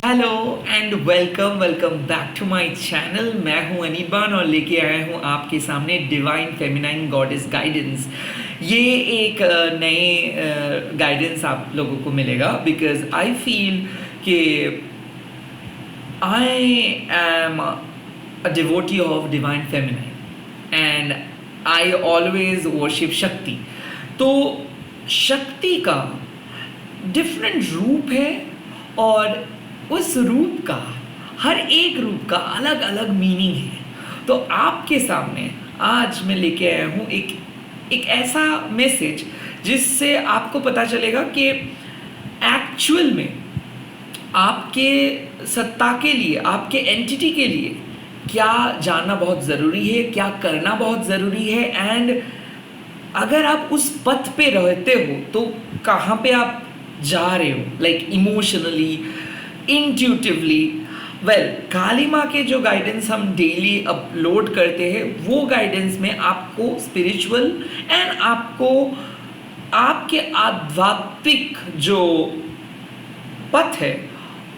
Hello and welcome welcome back to my channel. मैं हूं अनिबान और लेके आया हूं आपके सामने डिवाइन फेमिनाइन गॉडेस गाइडेंस। ये एक नए गाइडेंस आप लोगों को मिलेगा बिकॉज आई फील कि I am a devotee of divine feminine and I always worship शक्ति। तो शक्ति का डिफरेंट रूप है और उस रूप का हर एक रूप का अलग अलग मीनिंग है। तो आपके सामने आज मैं लेके आया हूँ एक ऐसा मैसेज जिससे आपको पता चलेगा कि एक्चुअल में आपके सत्ता के लिए, आपके एंटिटी के लिए क्या जानना बहुत ज़रूरी है, क्या करना बहुत ज़रूरी है, एंड अगर आप उस पथ पे रहते हो तो कहाँ पे आप जा रहे हो, लाइक इमोशनली, इंट्यूटिवली। वेल, काली माँ के जो गाइडेंस हम डेली अपलोड करते हैं वो गाइडेंस में आपको स्पिरिचुअल एंड आपको आपके आध्यात्मिक जो पथ है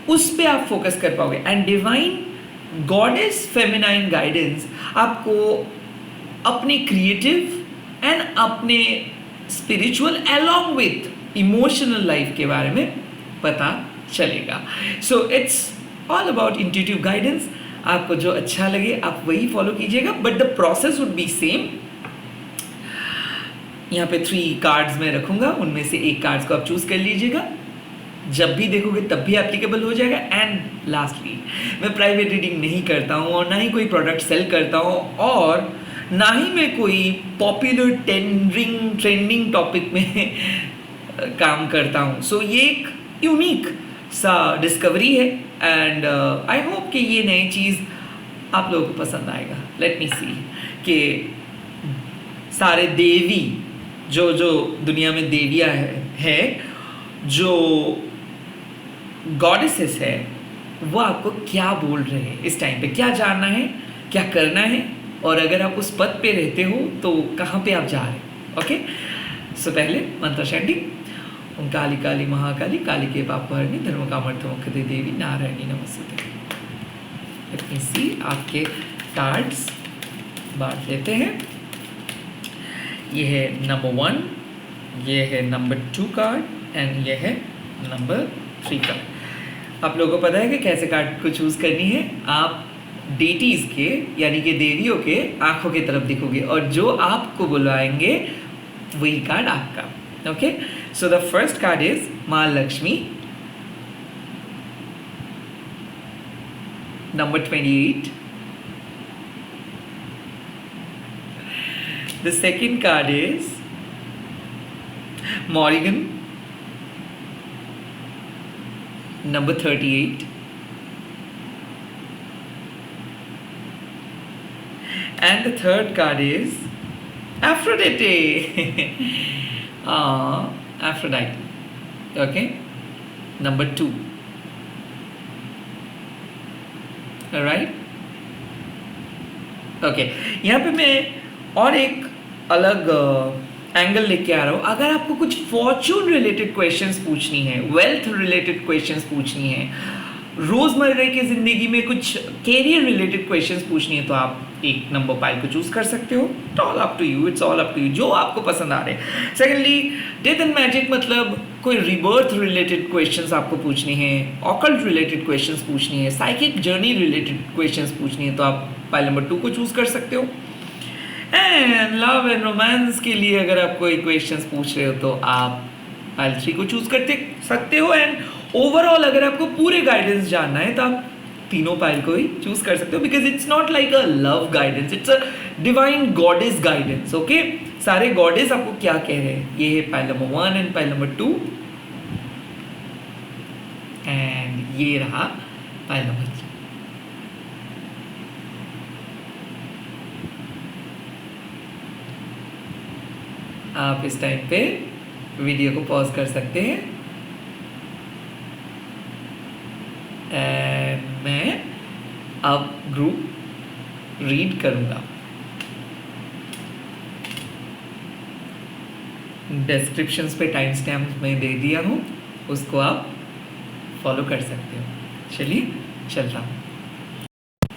उस पे आप फोकस कर पाओगे। And divine goddess feminine guidance आपको अपने क्रिएटिव एंड अपने spiritual along with emotional life के बारे में पता चलेगा। So it's all about intuitive guidance. आपको जो अच्छा लगे आप वही फॉलो कीजिएगा, but the process would be same. यहाँ पे 3 कार्ड्स मैं रखूंगा, उनमें से एक कार्ड्स को आप चूज कर लीजिएगा। जब भी देखोगे तब भी एप्लीकेबल हो जाएगा। एंड लास्टली, मैं प्राइवेट रीडिंग नहीं करता हूँ और ना ही कोई प्रोडक्ट सेल करता हूँ और ना ही मैं कोई पॉपुलर ट्रेंडिंग टॉपिक में काम करता हूँ। सो ये एक यूनिक सा डिस्कवरी है एंड आई होप कि ये नई चीज़ आप लोगों को पसंद आएगा। लेट मी सी कि सारे देवी जो दुनिया में देवियाँ है जो गॉडेसेस है वो आपको क्या बोल रहे हैं इस टाइम पे, क्या जानना है, क्या करना है, और अगर आप उस पद पे रहते हो तो कहाँ पे आप जा रहे हैं। ओके, सो पहले मंत्र चैंटिंग। ओम काली काली महाकाली काली के पापहरणी धर्म कामर्थमुखदे देवी नारायणी नमस्ते। लेट मी सी, आपके कार्ड्स बांट लेते हैं। ये है नंबर 1, ये है नंबर 2 कार्ड एंड ये है नंबर 3 कार्ड। आप लोगों को पता है कि कैसे कार्ड को चूज करनी है। आप डेटीज के यानी कि देवियों के आंखों की तरफ दिखोगे और जो आपको बुलाएंगे वही कार्ड आपका। Okay, so the first card is माँ Lakshmi, number 28. The second card is Morrigan, number 38. And the third card is Aphrodite. Aphrodite. Okay, number 2. Alright. Okay, यहाँ पे मैं और एक अलग एंगल लेके आ रहा हूँ। अगर आपको कुछ फॉर्चून रिलेटेड क्वेश्चंस पूछनी है, वेल्थ रिलेटेड क्वेश्चंस पूछनी है, रोजमर्रा की जिंदगी में कुछ कैरियर रिलेटेड क्वेश्चंस पूछनी है, तो आप एक नंबर पाइल को चूज कर सकते हो। It's all up to you, it's all up to you, जो आपको पसंद आ रहे हैं। सेकेंडली, डेथ एंड मैजिक, मतलब कोई रिबर्थ रिलेटेड क्वेश्चंस आपको पूछनी है, ऑकल्ट रिलेटेड क्वेश्चंस पूछनी है, साइकिक जर्नी रिलेटेड क्वेश्चंस पूछनी है, तो आप पाइल नंबर 2 को चूज कर सकते हो। एंड लव एंड रोमांस के लिए अगर आप कोई क्वेश्चंस पूछ रहे हो तो आप पाइल 3 को चूज करते सकते हो। एंड ओवरऑल अगर आपको पूरे गाइडेंस जानना है तो आप तीनों पाइल को ही चूज कर सकते हो, because it's not like a love guidance, it's a divine goddess guidance. Okay, सारे गॉडेस आपको क्या कह रहे हैं, ये है pile number 1 and pile number 2 and ये रहा पाइल नंबर 3। आप इस टाइम पे वीडियो को पॉज कर सकते हैं एंड मैं अब ग्रुप रीड करूंगा। डिस्क्रिप्शंस पे टाइम स्टैम्प मैं दे दिया हूँ, उसको आप फॉलो कर सकते हो। चलिए चलता हूँ।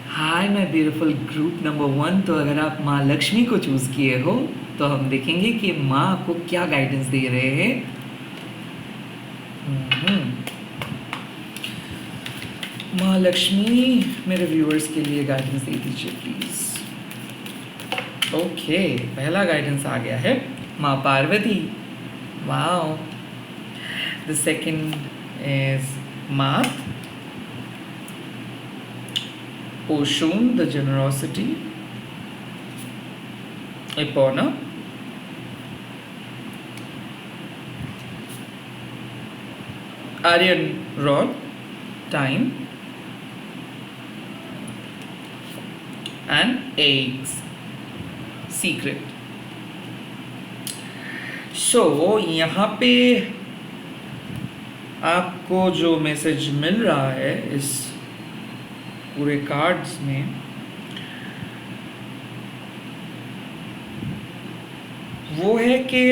Hi my beautiful group number 1। तो अगर आप माँ लक्ष्मी को चूज़ किए हो तो हम देखेंगे कि माँ आपको क्या गाइडेंस दे रहे हैं। माँ लक्ष्मी मेरे व्यूअर्स के लिए गाइडेंस दे दीजिए प्लीज़। ओके, पहला गाइडेंस आ गया है माँ Parvati. Wow. The second is माँ Oshun, the generosity. Epona. Aryan rod, time. And eggs, secret. So यहाँ पे आपको जो मैसेज मिल रहा है इस पूरे कार्ड्स में, वो है कि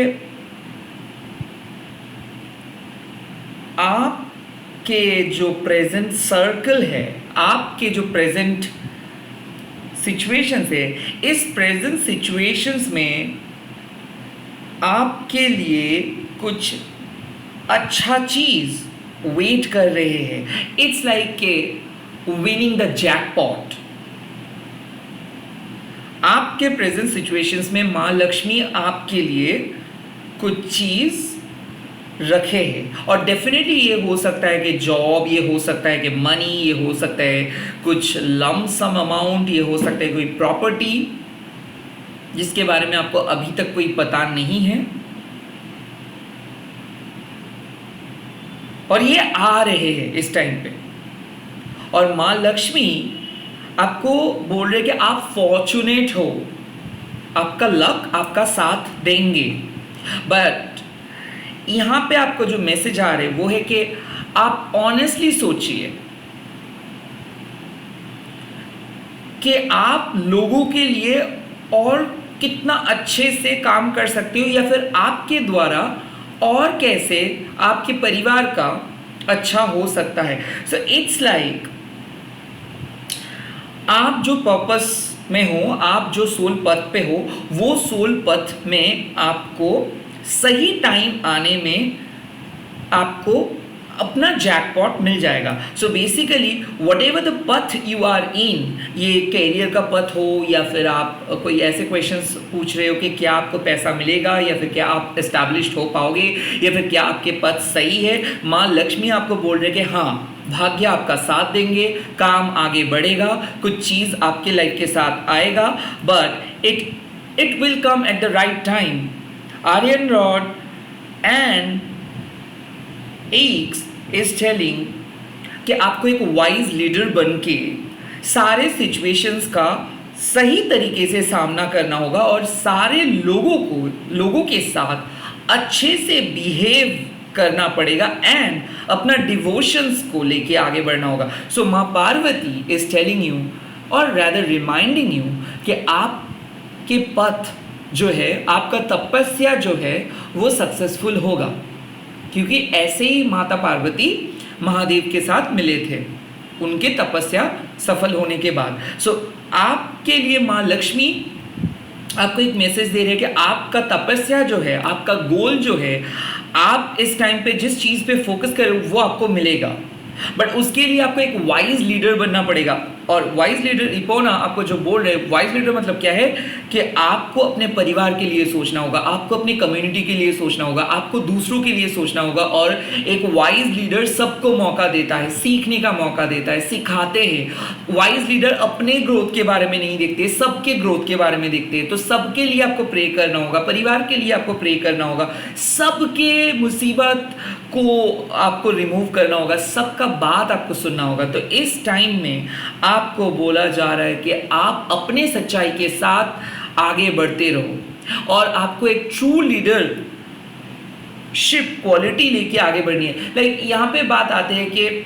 आपके जो प्रेजेंट सर्कल है, आपके जो प्रेजेंट सिचुएशंस है, इस प्रेजेंट सिचुएशंस में आपके लिए कुछ अच्छा चीज वेट कर रहे हैं। इट्स लाइक के विनिंग द जैकपॉट। आपके प्रेजेंट सिचुएशंस में माँ लक्ष्मी आपके लिए कुछ चीज रखे हैं, और डेफिनेटली ये हो सकता है कि जॉब, ये हो सकता है कि मनी, ये हो सकता है कुछ लम सम अमाउंट, ये हो सकता है कोई प्रॉपर्टी जिसके बारे में आपको अभी तक कोई पता नहीं है, और ये आ रहे हैं इस टाइम पे। और माँ लक्ष्मी आपको बोल रहे कि आप फॉर्चुनेट हो, आपका लक आपका साथ देंगे। बट यहाँ पे आपको जो मैसेज आ रहे वो है कि आप ऑनेस्टली सोचिए कि आप लोगों के लिए और कितना अच्छे से काम कर सकते हो, या फिर आपके द्वारा और कैसे आपके परिवार का अच्छा हो सकता है। सो इट्स लाइक आप जो पर्पस में हो, आप जो सोल पथ पे हो, वो सोल पथ में आपको सही टाइम आने में आपको अपना जैकपॉट मिल जाएगा। So basically whatever the path you are in, ये कैरियर का पथ हो, या फिर आप कोई ऐसे क्वेश्चंस पूछ रहे हो कि क्या आपको पैसा मिलेगा, या फिर क्या आप एस्टैब्लिश्ड हो पाओगे, या फिर क्या आपके पथ सही है, माँ लक्ष्मी आपको बोल रहे कि हाँ, भाग्य आपका साथ देंगे, काम आगे बढ़ेगा, कुछ चीज़ आपके लाइफ के साथ आएगा, but it will come at the right time. Iron rod and X is telling कि आपको एक वाइज लीडर बन के सारे सिचुएशंस का सही तरीके से सामना करना होगा, और सारे लोगों के साथ अच्छे से बिहेव करना पड़ेगा, एंड अपना डिवोशंस को लेके आगे बढ़ना होगा। सो माँ पार्वती इज टेलिंग यू, और रैदर रिमाइंडिंग यू, कि आपके पथ जो है, आपका तपस्या जो है, वो सक्सेसफुल होगा, क्योंकि ऐसे ही माता पार्वती महादेव के साथ मिले थे उनके तपस्या सफल होने के बाद। सो आपके लिए माँ लक्ष्मी आपको एक मैसेज दे रहे हैं कि आपका तपस्या जो है, आपका गोल जो है, आप इस टाइम पे जिस चीज़ पे फोकस करें वो आपको मिलेगा, बट उसके लिए आपको एक वाइज लीडर बनना पड़ेगा। और वाइज लीडर इपोना आपको जो बोल रहे हैं, वाइज लीडर मतलब क्या है कि आपको अपने परिवार के लिए सोचना होगा, आपको अपनी कम्युनिटी के लिए सोचना होगा, आपको दूसरों के लिए सोचना होगा। और एक वाइज लीडर सबको मौका देता है, सीखने का मौका देता है, सिखाते हैं। वाइज लीडर अपने ग्रोथ के बारे में नहीं देखते, सबके ग्रोथ के बारे में देखते हैं। तो सबके लिए आपको प्रे करना होगा, परिवार के लिए आपको प्रे करना होगा, सबके मुसीबत को आपको रिमूव करना होगा, सबका बात आपको सुनना होगा। तो इस टाइम में आपको बोला जा रहा है कि आप अपने सच्चाई के साथ आगे बढ़ते रहो, और आपको एक ट्रू लीडरशिप क्वालिटी लेके आगे बढ़नी है। लाइक यहाँ पे बात आते हैं कि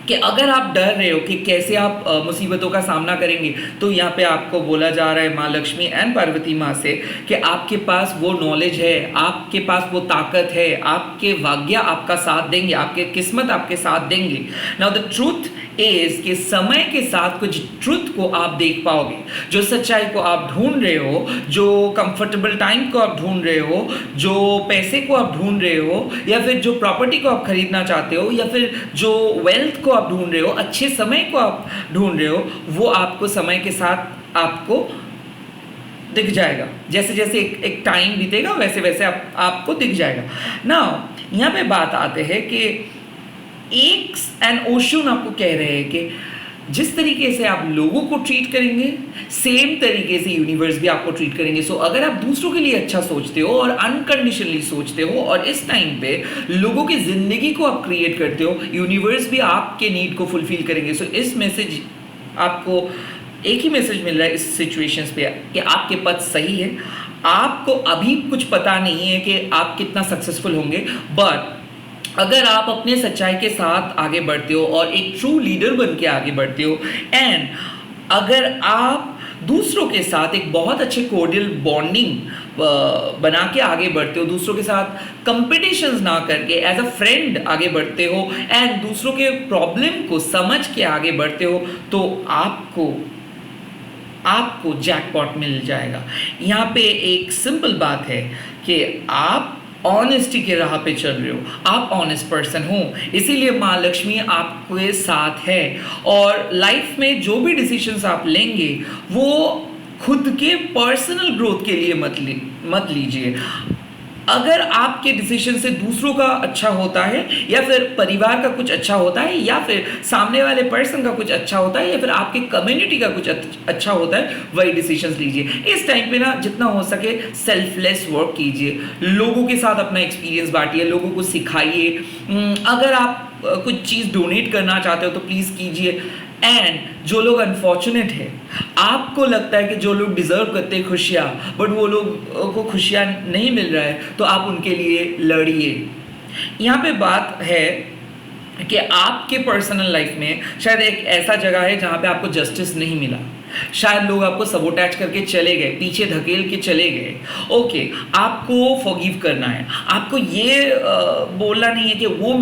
कि अगर आप डर रहे हो कि कैसे आप मुसीबतों का सामना करेंगे, तो यहाँ पे आपको बोला जा रहा है माँ लक्ष्मी एंड पार्वती माँ से कि आपके पास वो नॉलेज है, आपके पास वो ताकत है, आपके भाग्य आपका साथ देंगे, आपके किस्मत आपके साथ देंगे। नाउ द ट्रूथ इज कि समय के साथ कुछ ट्रुथ को आप देख पाओगे, जो सच्चाई को आप ढूंढ रहे हो, जो कंफर्टेबल टाइम को आप ढूंढ रहे हो, जो पैसे को आप ढूंढ रहे हो, या फिर जो प्रॉपर्टी को आप खरीदना चाहते हो, या फिर जो वेल्थ को आप ढूंढ रहे हो, अच्छे समय को आप ढूंढ रहे हो, वो आपको समय के साथ आपको दिख जाएगा। जैसे जैसे एक टाइम बीतेगा वैसे वैसे आपको दिख जाएगा। नाउ यहाँ पे बात आते हैं कि एक एंड ओशन आपको कह रहे हैं कि जिस तरीके से आप लोगों को ट्रीट करेंगे, सेम तरीके से यूनिवर्स भी आपको ट्रीट करेंगे। सो अगर आप दूसरों के लिए अच्छा सोचते हो और अनकंडीशनली सोचते हो और इस टाइम पे लोगों की जिंदगी को आप क्रिएट करते हो, यूनिवर्स भी आपके नीड को फुलफिल करेंगे। सो इस मैसेज आपको एक ही मैसेज मिल रहा है इस सिचुएशंस पे कि आपके पथ सही है। आपको अभी कुछ पता नहीं है कि आप कितना सक्सेसफुल होंगे, बट अगर आप अपने सच्चाई के साथ आगे बढ़ते हो और एक ट्रू लीडर बन के आगे बढ़ते हो, एंड अगर आप दूसरों के साथ एक बहुत अच्छे कोर्डियल बॉन्डिंग बना के आगे बढ़ते हो, दूसरों के साथ कंपटीशंस ना करके एज अ फ्रेंड आगे बढ़ते हो, एंड दूसरों के प्रॉब्लम को समझ के आगे बढ़ते हो, तो आपको जैकपॉट मिल जाएगा। यहाँ पे एक सिंपल बात है कि आप ऑनेस्टी के राह पे चल रहे हो, आप ऑनेस्ट पर्सन हो, इसीलिए माँ लक्ष्मी आपके साथ है। और लाइफ में जो भी डिसीजंस आप लेंगे वो खुद के पर्सनल ग्रोथ के लिए मत लीजिए। अगर आपके डिसीजन से दूसरों का अच्छा होता है, या फिर परिवार का कुछ अच्छा होता है, या फिर सामने वाले पर्सन का कुछ अच्छा होता है, या फिर आपके कम्युनिटी का कुछ अच्छा होता है, वही डिसीजंस लीजिए। इस टाइम पे ना जितना हो सके सेल्फलेस वर्क कीजिए, लोगों के साथ अपना एक्सपीरियंस बांटिए, लोगों को सिखाइए। अगर आप कुछ चीज़ डोनेट करना चाहते हो तो प्लीज़ कीजिए। एंड जो लोग अनफॉर्चुनेट है, आपको लगता है कि जो लोग डिजर्व करते हैं खुशियाँ, बट वो लोग को खुशियाँ नहीं मिल रहा है, तो आप उनके लिए लड़िए। यहाँ पे बात है कि आपके पर्सनल लाइफ में शायद एक ऐसा जगह है जहाँ पे आपको जस्टिस नहीं मिला, शायद लोग आपको सबोटैच करके चले गए, पीछे धकेल के चले गए। ओके, आपको फॉरगिव करना है, आपको ये बोलना नहीं है कि वो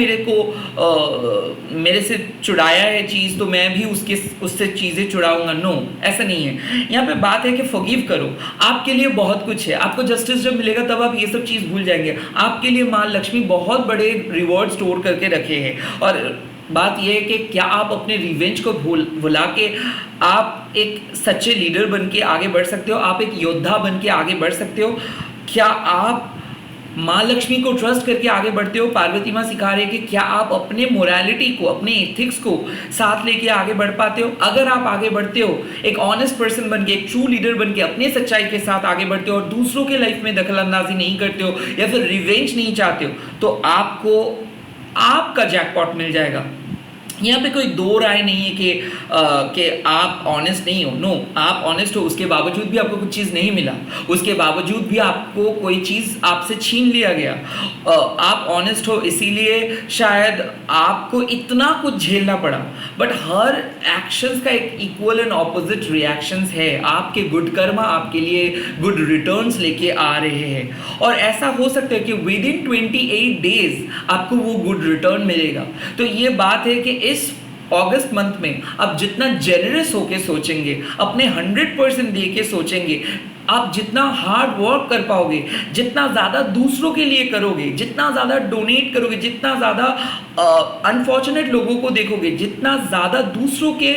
मेरे से चुराया है चीज़ तो मैं भी उससे चीज़ें चुराऊंगा। नो, ऐसा नहीं है। यहाँ पे बात है कि फॉरगिव करो, आपके लिए बहुत कुछ है। आपको जस्टिस जब मिलेगा तब आप ये सब चीज़ भूल जाएंगे। आपके लिए माँ लक्ष्मी बहुत बड़े रिवॉर्ड स्टोर करके रखे हैं। और बात यह है कि क्या आप अपने रिवेंज को भुला के आप एक सच्चे लीडर बन के आगे बढ़ सकते हो, आप एक योद्धा बन के आगे बढ़ सकते हो? क्या आप माँ लक्ष्मी को ट्रस्ट करके आगे बढ़ते हो? पार्वती माँ सिखा रहे हैं कि क्या आप अपने मोरालिटी को, अपने एथिक्स को साथ लेके आगे बढ़ पाते हो? अगर आप आगे बढ़ते हो, एक ऑनेस्ट पर्सन बन के, एक ट्रू लीडर बन के अपने सच्चाई के साथ आगे बढ़ते हो और दूसरों के लाइफ में दखल अंदाजी नहीं करते हो या फिर रिवेंज नहीं चाहते हो, तो आपका जैकपॉट मिल जाएगा। यहाँ पे कोई दो राय नहीं है कि आप ऑनेस्ट नहीं हो। नो, आप ऑनेस्ट हो, उसके बावजूद भी आपको कुछ चीज़ नहीं मिला, उसके बावजूद भी आपको कोई चीज़ आपसे छीन लिया गया। आप ऑनेस्ट हो, इसीलिए शायद आपको इतना कुछ झेलना पड़ा। बट हर एक्शंस का एक इक्वल एंड ऑपोजिट रिएक्शंस है। आपके गुड कर्मा आपके लिए गुड रिटर्न्स लेके आ रहे हैं, और ऐसा हो सकता है कि विद इन 28 डेज आपको वो गुड रिटर्न मिलेगा। तो ये बात है कि इस अगस्त मंथ में आप जितना जेनरस होके सोचेंगे, अपने 100% दे के सोचेंगे, आप जितना हार्ड वर्क कर पाओगे, जितना ज़्यादा दूसरों के लिए करोगे, जितना ज़्यादा डोनेट करोगे, जितना ज़्यादा अनफॉर्चुनेट लोगों को देखोगे, जितना ज़्यादा दूसरों के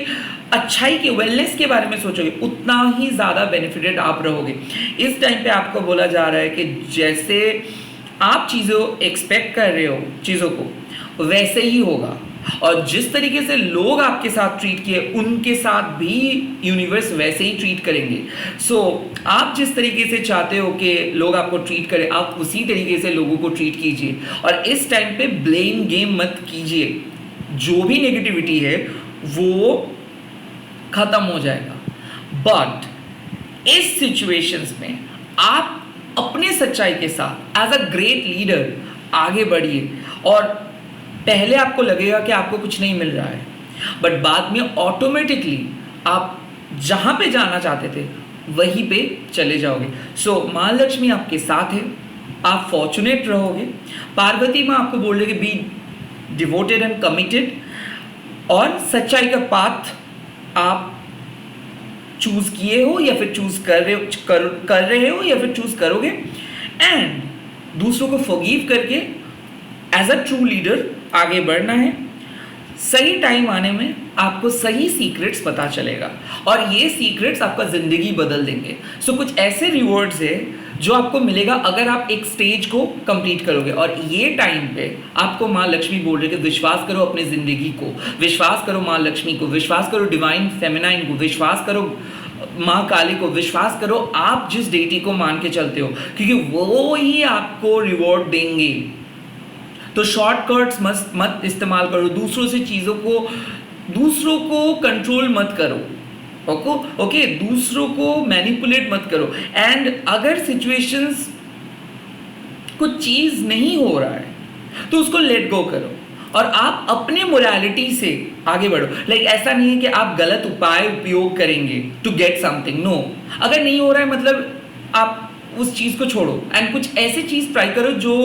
अच्छाई के, वेलनेस के बारे में सोचोगे, उतना ही ज़्यादा बेनिफिटेड आप रहोगे। इस टाइम पे आपको बोला जा रहा है कि जैसे आप चीज़ों एक्सपेक्ट कर रहे हो चीज़ों को, वैसे ही होगा। और जिस तरीके से लोग आपके साथ ट्रीट किए, उनके साथ भी यूनिवर्स वैसे ही ट्रीट करेंगे। सो आप जिस तरीके से चाहते हो कि लोग आपको ट्रीट करें, आप उसी तरीके से लोगों को ट्रीट कीजिए। और इस टाइम पे ब्लेम गेम मत कीजिए। जो भी नेगेटिविटी है वो खत्म हो जाएगा। बट इस सिचुएशंस में आप अपने सच्चाई के साथ एज अ ग्रेट लीडर आगे बढ़िए। और पहले आपको लगेगा कि आपको कुछ नहीं मिल रहा है, बट बाद में ऑटोमेटिकली आप जहाँ पे जाना चाहते थे वहीं पे चले जाओगे। सो माँ लक्ष्मी आपके साथ है, आप फॉर्चुनेट रहोगे। पार्वती माँ आपको बोल रही है कि बी डिवोटेड एंड कमिटेड, और सच्चाई का पाथ आप चूज किए हो या फिर चूज कर रहे हो या फिर चूज करोगे। एंड दूसरों को फॉरगिव करके एज अ ट्रू लीडर आगे बढ़ना है। सही टाइम आने में आपको सही सीक्रेट्स पता चलेगा और ये सीक्रेट्स आपका जिंदगी बदल देंगे। सो कुछ ऐसे रिवॉर्ड्स है जो आपको मिलेगा अगर आप एक स्टेज को कंप्लीट करोगे। और ये टाइम पे आपको माँ लक्ष्मी बोल रही है कि विश्वास करो अपनी जिंदगी को, विश्वास करो माँ लक्ष्मी को, विश्वास करो डिवाइन फेमिनाइन को, विश्वास करो माँ काली को, विश्वास करो आप जिस डेटी को मान के चलते हो, क्योंकि वो ही आपको रिवॉर्ड देंगे। तो शॉर्टकट्स मत इस्तेमाल करो, दूसरों को कंट्रोल मत करो, ओके दूसरों को मैनिपुलेट मत करो। एंड अगर सिचुएशंस कुछ चीज नहीं हो रहा है तो उसको लेट गो करो और आप अपने मोरालिटी से आगे बढ़ो। ऐसा नहीं है कि आप गलत उपाय उपयोग करेंगे टू गेट समथिंग, नो। अगर नहीं हो रहा है मतलब आप उस चीज को छोड़ो एंड कुछ ऐसी चीज ट्राई करो जो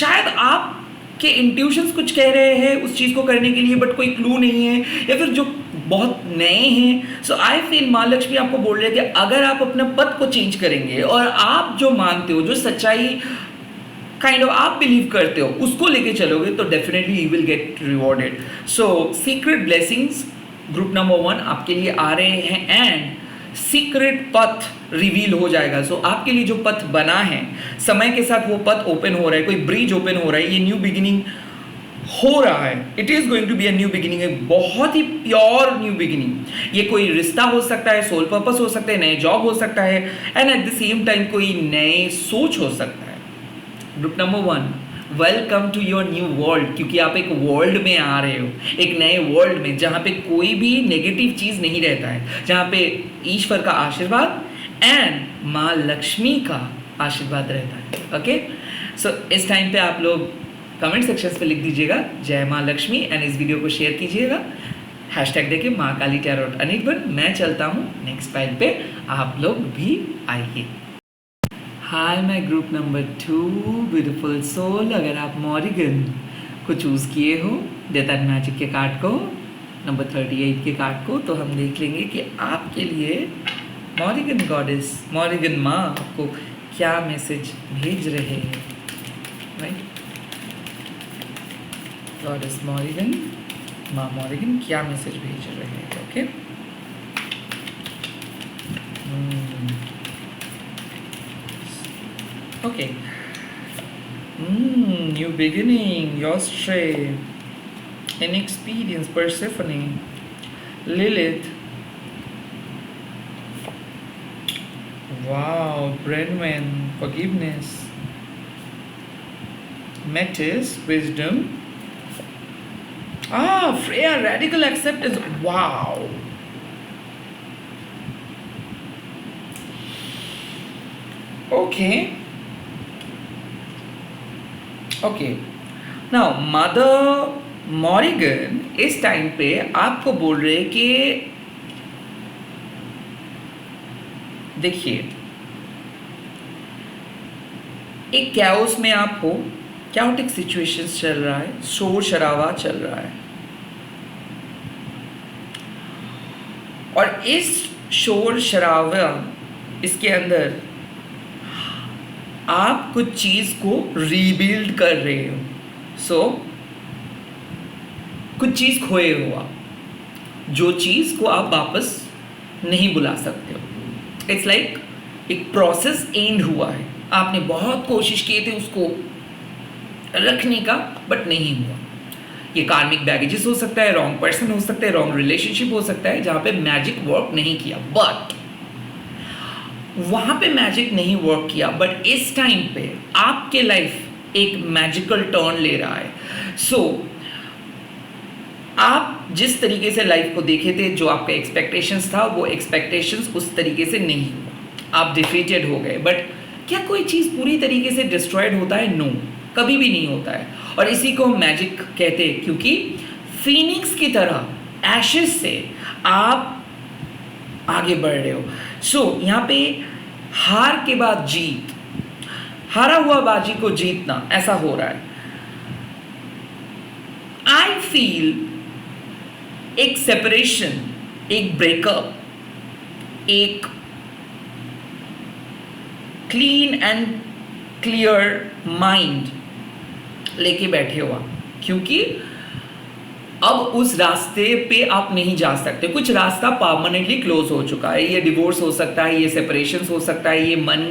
शायद आप के इंट्यूशंस कुछ कह रहे हैं उस चीज को करने के लिए, बट कोई क्लू नहीं है या फिर जो बहुत नए हैं। सो आई फील माँ लक्ष्मी आपको बोल रहे हैं कि अगर आप अपने पथ को चेंज करेंगे और आप जो मानते हो, जो सच्चाई आप बिलीव करते हो, उसको लेके चलोगे तो definitely you will get rewarded. So secret blessings group number 1 आपके लिए आ रहे हैं एंड सीक्रेट पथ रिवील हो जाएगा। सो आपके लिए जो पथ बना है समय के साथ वो पथ ओपन हो रहा है, कोई ब्रिज ओपन हो रहा है, ये न्यू बिगिनिंग हो रहा है। It is going to be a new beginning, एक बहुत ही प्योर न्यू बिगिनिंग। ये कोई रिश्ता हो सकता है, सोल पर्पस हो सकता है, नए जॉब हो सकता है and at the same time कोई नए सोच हो सकता है। Group number 1, welcome to your new world, क्योंकि आप एक वर्ल्ड में आ रहे हो, एक नए वर्ल्ड में जहाँ पे कोई भी नेगेटिव चीज़ नहीं रहता है, जहाँ पे ईश्वर का आशीर्वाद एंड माँ लक्ष्मी का आशीर्वाद रहता है। ओके, सो इस टाइम पे आप लोग कमेंट सेक्शन पे लिख दीजिएगा जय माँ लक्ष्मी एंड इस वीडियो को शेयर कीजिएगा, हैशटैग देके माँ काली टैरोट अनिर्बन। मैं चलता हूँ नेक्स्ट फाइल पे, आप लोग भी आइए। Hi my group number 2 beautiful soul, अगर आप मॉरिगन को चूज़ किए हो डेथ एंड मैजिक के कार्ड को, नंबर 38 के कार्ड को, तो हम देख लेंगे कि आपके लिए मॉरिगन गॉडेस, मॉरिगन माँ आपको क्या मैसेज भेज रहे हैं। राइट, गॉडेस मॉरिगन, माँ मॉरिगन क्या मैसेज भेज रहे हैं। Okay, okay, new beginning, your strength, inexperience, Persephone, Lilith, wow, Brenwen, forgiveness, Metis, wisdom, Freya, radical acceptance, wow. Okay. Okay, now mother Morrigan इस टाइम पे आपको बोल रहे हैं कि देखिए एक कैओस में आप हो, कैओटिक सिचुएशंस चल रहा है, शोर शराबा चल रहा है और इस शोर शराबा इसके अंदर आप कुछ चीज को रीबिल्ड कर रहे हो। सो कुछ चीज खोए हो आप, जो चीज को आप वापस नहीं बुला सकते हो। इट्स लाइक एक प्रोसेस एंड हुआ है, आपने बहुत कोशिश किए थे उसको रखने का बट नहीं हुआ। ये कार्मिक बैगेजेस हो सकता है, रॉन्ग पर्सन हो सकता है, रॉन्ग रिलेशनशिप हो सकता है जहां पे मैजिक वर्क नहीं किया, बट वहां पे मैजिक नहीं वर्क किया, बट इस टाइम पे आपके लाइफ एक मैजिकल टर्न ले रहा है। सो आप जिस तरीके से लाइफ को देखे थे, जो आपका एक्सपेक्टेशंस था, वो एक्सपेक्टेशंस उस तरीके से नहीं हुआ, आप डिफीटेड हो गए। बट क्या कोई चीज़ पूरी तरीके से डिस्ट्रॉयड होता है? नो, कभी भी नहीं होता है। और इसी को हम मैजिक कहते हैं, क्योंकि फीनिक्स की तरह एशेस से आप आगे बढ़ रहे हो। सो यहाँ पे हार के बाद जीत, हारा हुआ बाजी को जीतना, ऐसा हो रहा है। आई फील एक सेपरेशन, एक ब्रेकअप, एक क्लीन एंड क्लियर माइंड लेके बैठे हुआ, क्योंकि अब उस रास्ते पे आप नहीं जा सकते। कुछ रास्ता परमानेंटली क्लोज हो चुका है। ये डिवोर्स हो सकता है, ये सेपरेशन हो सकता है, ये मन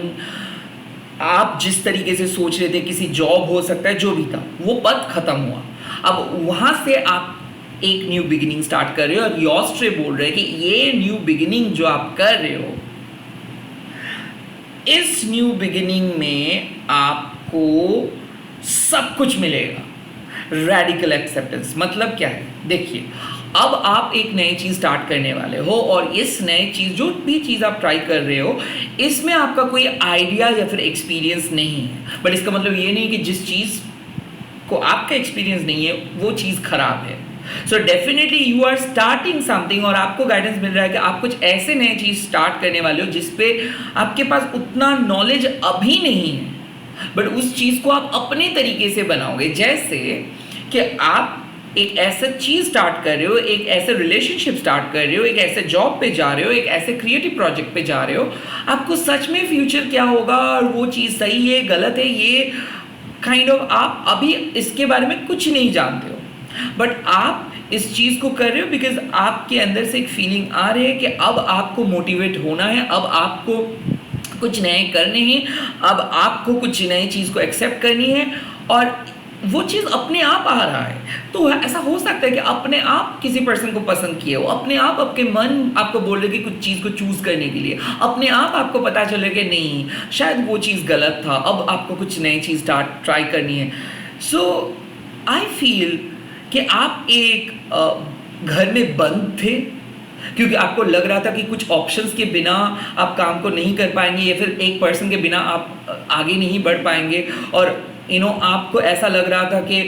आप जिस तरीके से सोच रहे थे, किसी जॉब हो सकता है, जो भी था वो पथ खत्म हुआ। अब वहां से आप एक न्यू बिगिनिंग स्टार्ट कर रहे हो और योस्ट्रे बोल रहे हैं कि ये न्यू बिगिनिंग जो आप कर रहे हो, इस न्यू बिगिनिंग में आपको सब कुछ मिलेगा। रेडिकल एक्सेप्टेंस मतलब क्या है? देखिए, अब आप एक नई चीज़ स्टार्ट करने वाले हो और इस नई चीज़, जो भी चीज़ आप ट्राई कर रहे हो, इसमें आपका कोई आइडिया या फिर एक्सपीरियंस नहीं है। बट इसका मतलब ये नहीं कि जिस चीज़ को आपका एक्सपीरियंस नहीं है वो चीज़ खराब है। So definitely you are starting something और आपको गाइडेंस मिल रहा है कि आप कुछ ऐसे नए चीज़ स्टार्ट करने वाले हो जिसपे आपके पास उतना नॉलेज अभी नहीं है, बट उस चीज़ को आप अपने तरीके से बनाओगे। जैसे कि आप एक ऐसा चीज़ स्टार्ट कर रहे हो, एक ऐसे रिलेशनशिप स्टार्ट कर रहे हो, एक ऐसे जॉब पे जा रहे हो, एक ऐसे क्रिएटिव प्रोजेक्ट पे जा रहे हो। आपको सच में फ्यूचर क्या होगा और वो चीज़ सही है गलत है, ये काइंड ऑफ आप अभी इसके बारे में कुछ नहीं जानते हो, बट आप इस चीज़ को कर रहे हो बिकॉज आपके अंदर से एक फीलिंग आ रही है कि अब आपको मोटिवेट होना है, अब आपको कुछ नए करने हैं, अब आपको कुछ नई चीज़ को एक्सेप्ट करनी है और वो चीज़ अपने आप आ रहा है। तो ऐसा हो सकता है कि अपने आप किसी पर्सन को पसंद किए हो, अपने आप आपके मन आपको बोल रहे कि कुछ चीज़ को चूज़ करने के लिए, अपने आप आपको पता चले कि नहीं शायद वो चीज़ गलत था, अब आपको कुछ नई चीज़ ट्राई करनी है। सो आई फील कि आप एक घर में बंद थे क्योंकि आपको लग रहा था कि कुछ ऑप्शंस के बिना आप काम को नहीं कर पाएंगे या फिर एक पर्सन के बिना आप आगे नहीं बढ़ पाएंगे, और आपको ऐसा लग रहा था कि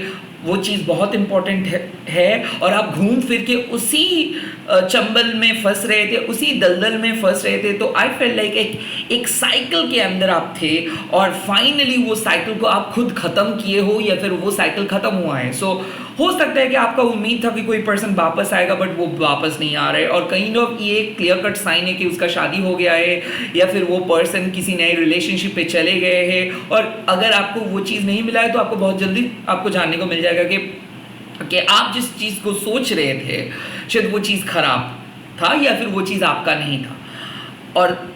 वो चीज़ बहुत इम्पोर्टेंट है और आप घूम फिर के उसी चंबल में फंस रहे थे, उसी दलदल में फंस रहे थे। तो आई फेल लाइक एक साइकिल के अंदर आप थे और फाइनली वो साइकिल को आप खुद ख़त्म किए हो या फिर वो साइकिल ख़त्म हुआ है। सो हो सकता है कि आपका उम्मीद था कि कोई पर्सन वापस आएगा, बट वो वापस नहीं आ रहा है और काइंड ऑफ ये क्लियर कट साइन है कि उसका शादी हो गया है या फिर वो पर्सन किसी नए रिलेशनशिप पे चले गए हैं। और अगर आपको वो चीज़ नहीं मिला है तो आपको बहुत जल्दी आपको जानने को मिल जाएगा कि आप जिस चीज़ को सोच रहे थे शायद वो चीज़ खराब था या फिर वो चीज़ आपका नहीं था, और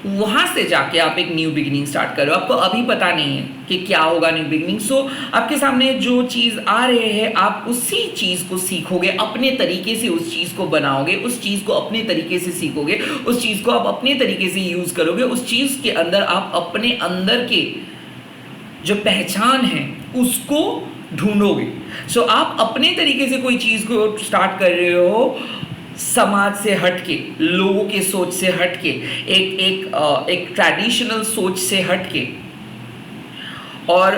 वहाँ से जाके आप एक न्यू बिगिनिंग स्टार्ट करो। आपको अभी पता नहीं है कि क्या होगा न्यू बिगिनिंग। सो आपके सामने जो चीज़ आ रहे हैं आप उसी चीज़ को सीखोगे, अपने तरीके से उस चीज़ को बनाओगे, उस चीज़ को अपने तरीके से सीखोगे, उस चीज़ को आप अपने तरीके से यूज़ करोगे, उस चीज़ के अंदर आप अपने अंदर के जो पहचान है उसको ढूंढोगे। सो आप अपने तरीके से कोई चीज़ को स्टार्ट कर रहे हो, समाज से हटके, लोगों के सोच से हटके, एक ट्रेडिशनल सोच से हटके, और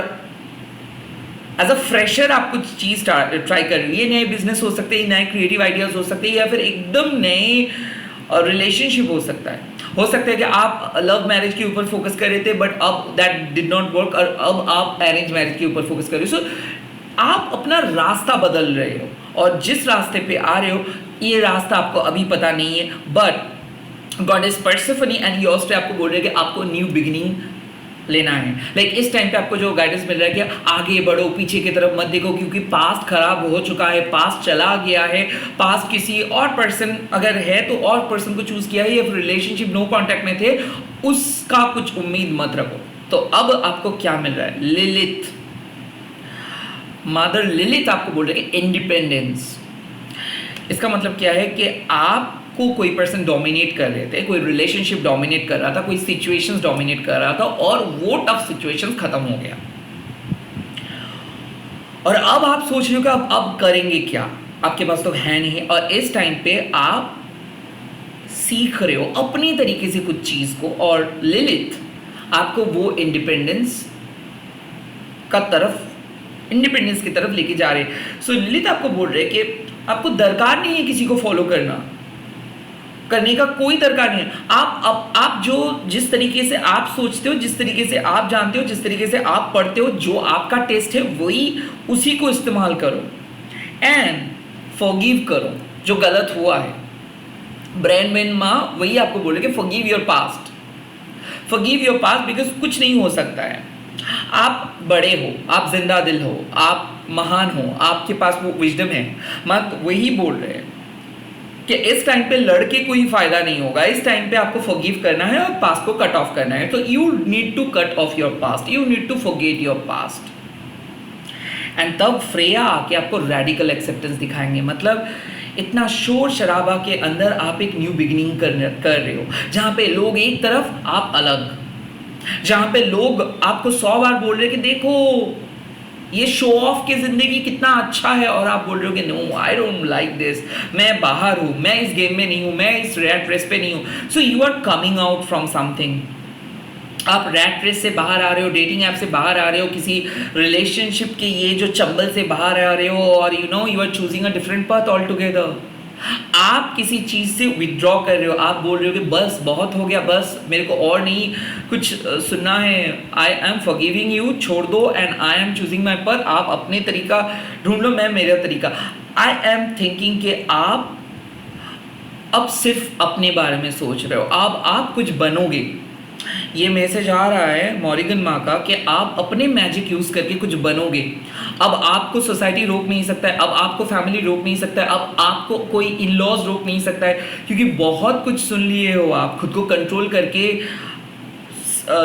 एज अ फ्रेशर आप कुछ चीज़ ट्राई कर रही है। नए बिजनेस हो सकते हैं, नए क्रिएटिव आइडियाज़ हो सकते हैं या फिर एकदम नए रिलेशनशिप हो सकता है। हो सकता है कि आप लव मैरिज के ऊपर फोकस कर रहे थे बट अब दैट डिड नॉट वर्क और अब आप अरेंज मैरिज के ऊपर फोकस कर रहे हो। सो आप अपना रास्ता बदल रहे हो और जिस रास्ते पे आ रहे हो ये रास्ता आपको अभी पता नहीं है, but god is Persephone and yours पे आपको बोल रहे हैं कि आपको न्यू बिगिनिंग लेना है। लाइक इस टाइम पे आपको जो गाइडेंस मिल रहा है कि आगे बढ़ो, पीछे की तरफ मत देखो, क्योंकि पास्ट खराब हो चुका है, पास्ट चला गया है, पास्ट किसी और पर्सन अगर है तो और पर्सन को चूज किया है या फिर रिलेशनशिप नो कॉन्टैक्ट में थे, उसका कुछ उम्मीद मत रखो। तो अब आपको क्या मिल रहा है? लिलिथ, मदर लिलिथ आपको बोल रहे हैं कि इंडिपेंडेंस। इसका मतलब क्या है कि आपको कोई पर्सन डोमिनेट कर रहे थे, कोई रिलेशनशिप डोमिनेट कर रहा था, कोई सिचुएशंस डोमिनेट कर रहा था और वो टफ सिचुएशंस खत्म हो गया और अब आप सोच रहे हो कि अब करेंगे क्या, आपके पास तो है नहीं। और इस टाइम पे आप सीख रहे हो अपनी तरीके से कुछ चीज़ को और लिलिथ आपको वो इंडिपेंडेंस की तरफ लेके जा रहे हैं। सो लिलिथ आपको बोल रहे हैं कि आपको दरकार नहीं है किसी को फॉलो करने का कोई दरकार नहीं है। आप जो जिस तरीके से आप सोचते हो, जिस तरीके से आप जानते हो, जिस तरीके से आप पढ़ते हो, जो आपका टेस्ट है वही उसी को इस्तेमाल करो एंड फॉरगिव करो जो गलत हुआ है। ब्रैंड मैन माँ वही आपको बोले कि forgive your past, forgive your past, because कुछ नहीं हो सकता है। आप बड़े हो, आप जिंदा दिल हो, आप महान हो, आपके पास वो विजडम है। मत वही बोल रहे हैं कि इस टाइम पे लड़के कोई फायदा नहीं होगा, इस टाइम पे आपको फॉरगिव करना है और पास्ट को कट ऑफ करना है। तो you need to cut off your past, you need to forget your past. And तब फ्रेया आके आपको रेडिकल एक्सेप्टेंस दिखाएंगे। मतलब इतना शोर शराबा के अंदर आप एक न्यू बिगिनिंग कर रहे हो, जहाँ पे लोग एक तरफ, आप अलग, जहाँ पे लोग आपको 100 बार बोल रहे हैं कि देखो ये शो ऑफ की जिंदगी कितना अच्छा है, और आप बोल रहे हो कि no I don't like this, मैं बाहर हूँ, मैं इस गेम में नहीं हूँ, मैं इस रैट रेस पे नहीं हूँ। So you are coming out from something. आप रैट रेस से बाहर आ रहे हो, डेटिंग ऐप से बाहर आ रहे हो, किसी रिलेशनशिप के ये जो चंबल से बाहर आ रहे हो, और you are choosing a different path all together. आप किसी चीज़ से विथड्रॉ कर रहे हो, आप बोल रहे हो कि बस बहुत हो गया, बस मेरे को और नहीं कुछ सुनना है, आई एम फॉरगिविंग यू, छोड़ दो, and I am choosing my path. आप अपने तरीका ढूंढ लो, मैं मेरा तरीका। आई एम थिंकिंग कि आप अब सिर्फ अपने बारे में सोच रहे हो, अब आप कुछ बनोगे। ये मैसेज आ रहा है मॉरिगन माँ का कि आप अपने मैजिक यूज़ करके कुछ बनोगे। अब आपको सोसाइटी रोक नहीं सकता है, अब आपको फैमिली रोक नहीं सकता है, अब आपको कोई इन लॉज रोक नहीं सकता है, क्योंकि बहुत कुछ सुन लिए हो आप, खुद को कंट्रोल करके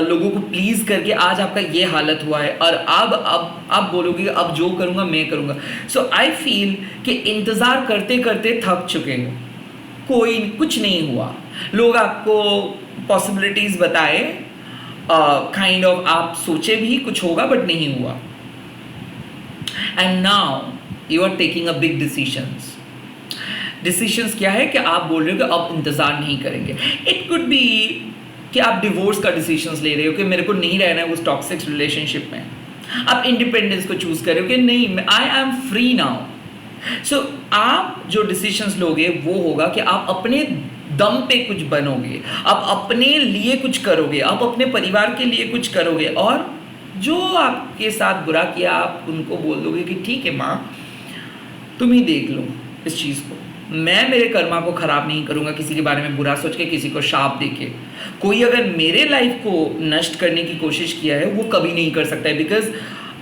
लोगों को प्लीज़ करके आज आपका ये हालत हुआ है। और अब आप बोलोगे अब जो करूँगा मैं करूँगा। सो आई फील कि इंतज़ार करते करते थक चुके हो, कोई कुछ नहीं हुआ। लोग आपको पॉसिबिलिटीज़ बताए, काइंड ऑफ आप सोचे भी कुछ होगा बट नहीं हुआ। And now you are taking a big decisions क्या है कि आप बोल रहे हो कि अब इंतज़ार नहीं करेंगे। इट कुड बी कि आप डिवोर्स का डिसीजंस ले रहे हो कि मेरे को नहीं रहना है उस टॉक्सिक रिलेशनशिप में। आप इंडिपेंडेंस को चूज़ कर रहे हो कि नहीं, आई एम फ्री नाउ। सो आप जो डिसीजंस लोगे वो होगा कि आप अपने दम पे कुछ बनोगे, आप अपने लिए कुछ करोगे, आप अपने परिवार के लिए कुछ करोगे, और जो आपके साथ बुरा किया आप उनको बोल दोगे कि ठीक है माँ, तुम ही देख लो इस चीज़ को, मैं मेरे कर्मा को ख़राब नहीं करूँगा किसी के बारे में बुरा सोच के, किसी को शाप दे के। कोई अगर मेरे लाइफ को नष्ट करने की कोशिश किया है वो कभी नहीं कर सकता है, बिकॉज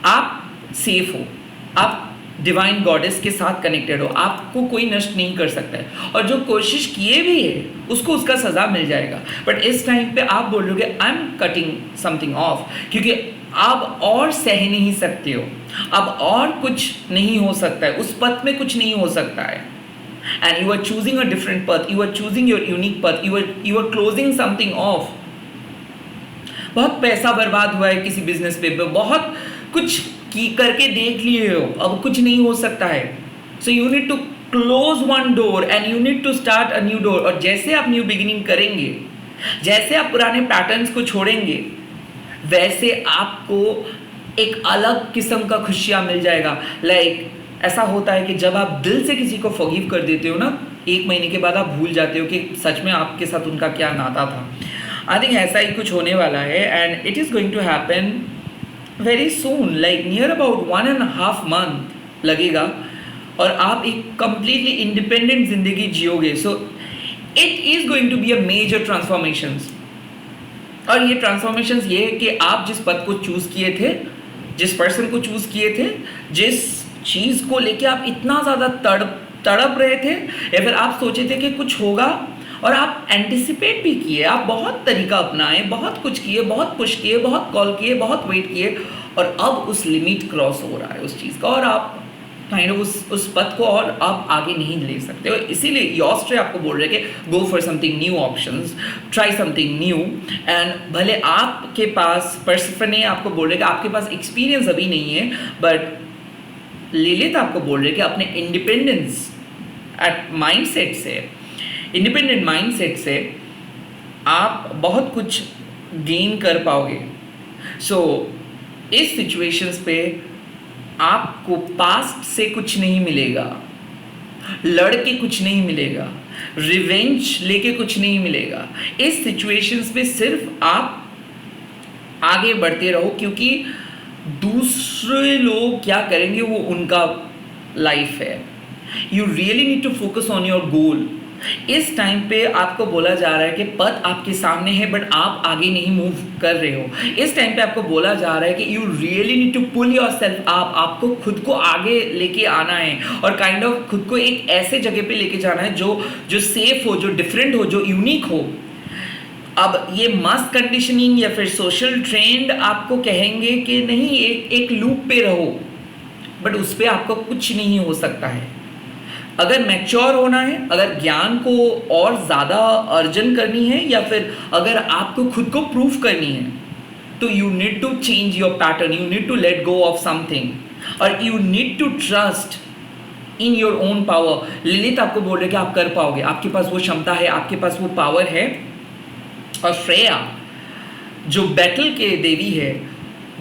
आप सेफ हो, आप डिवाइन गॉडेस के साथ कनेक्टेड हो, आपको कोई नष्ट नहीं कर सकता है। और जो कोशिश किए भी है उसको उसका सज़ा मिल जाएगा। बट इस टाइम पे आप बोलोगे I am cutting something of, क्योंकि आप और सह नहीं सकते हो, अब और कुछ नहीं हो सकता है, उस पथ में कुछ नहीं हो सकता है। And you are choosing a different path, you are choosing your unique path, you are closing something off. बहुत पैसा बर्बाद हुआ है किसी बिजनेस पे, बहुत कुछ की करके देख लिए हो, अब कुछ नहीं हो सकता है। So you need to close one door and you need to start a new door. और जैसे आप न्यू बिगिनिंग करेंगे, जैसे आप पुराने पैटर्न्स को छोड़ेंगे, वैसे आपको एक अलग किस्म का खुशियाँ मिल जाएगा। लाइक ऐसा होता है कि जब आप दिल से किसी को फॉरगिव कर देते हो ना, 1 महीने के बाद आप भूल जाते हो कि सच में आपके साथ उनका क्या नाता था। आई थिंक ऐसा ही कुछ होने वाला है, and it is going to happen very soon, like near about 1.5 month लगेगा, और आप एक कंप्लीटली इंडिपेंडेंट जिंदगी जियोगे। So it is going to be a major transformations. और ये ट्रांसफॉर्मेशंस ये है कि आप जिस पद को चूज़ किए थे, जिस पर्सन को चूज़ किए थे, जिस चीज़ को लेके आप इतना ज़्यादा तड़प रहे थे, या फिर आप सोचे थे कि कुछ होगा और आप एंटिसिपेट भी किए, आप बहुत तरीका अपनाए, बहुत कुछ किए, बहुत पुश किए, बहुत कॉल किए, बहुत वेट किए, और अब उस लिमिट क्रॉस हो रहा है उस चीज़ का, और आप काइंड ऑफ उस पथ को और आप आगे नहीं ले सकते हो। इसीलिए योस्ट्रे आपको बोल रहे हैं कि go for something new options, try something new. And भले आपके पास पर्सिफने आपको बोल रहे कि आपके पास एक्सपीरियंस अभी नहीं है, बट लिलित आपको बोल रहे कि अपने इंडिपेंडेंस माइंडसेट से, इंडिपेंडेंट माइंडसेट से आप बहुत कुछ गेन कर पाओगे। सो इस सिचुएशंस पे आपको पास्ट से कुछ नहीं मिलेगा, लड़ के कुछ नहीं मिलेगा, रिवेंज लेके कुछ नहीं मिलेगा। इस सिचुएशंस में सिर्फ आप आगे बढ़ते रहो, क्योंकि दूसरे लोग क्या करेंगे वो उनका लाइफ है। You really need to focus on your goal. इस टाइम पे आपको बोला जा रहा है कि पथ आपके सामने है बट आप आगे नहीं मूव कर रहे हो। इस टाइम पे आपको बोला जा रहा है कि you really need to pull yourself up. आपको खुद को आगे लेके आना है और काइंड ऑफ खुद को एक ऐसे जगह पे लेके जाना है जो सेफ हो, जो डिफरेंट हो, जो यूनिक हो। अब ये मास कंडीशनिंग या फिर सोशल ट्रेंड आपको कहेंगे कि नहीं एक लूप पे रहो, बट उस पर आपको कुछ नहीं हो सकता है। अगर मैच्योर होना है, अगर ज्ञान को और ज़्यादा अर्जन करनी है, या फिर अगर आपको खुद को प्रूफ करनी है, तो you need to change your pattern, you need to let go of something और you need to trust in your own power. Lilith आपको बोल रहे कि आप कर पाओगे, आपके पास वो क्षमता है, आपके पास वो पावर है। और श्रेया जो बैटल के देवी है,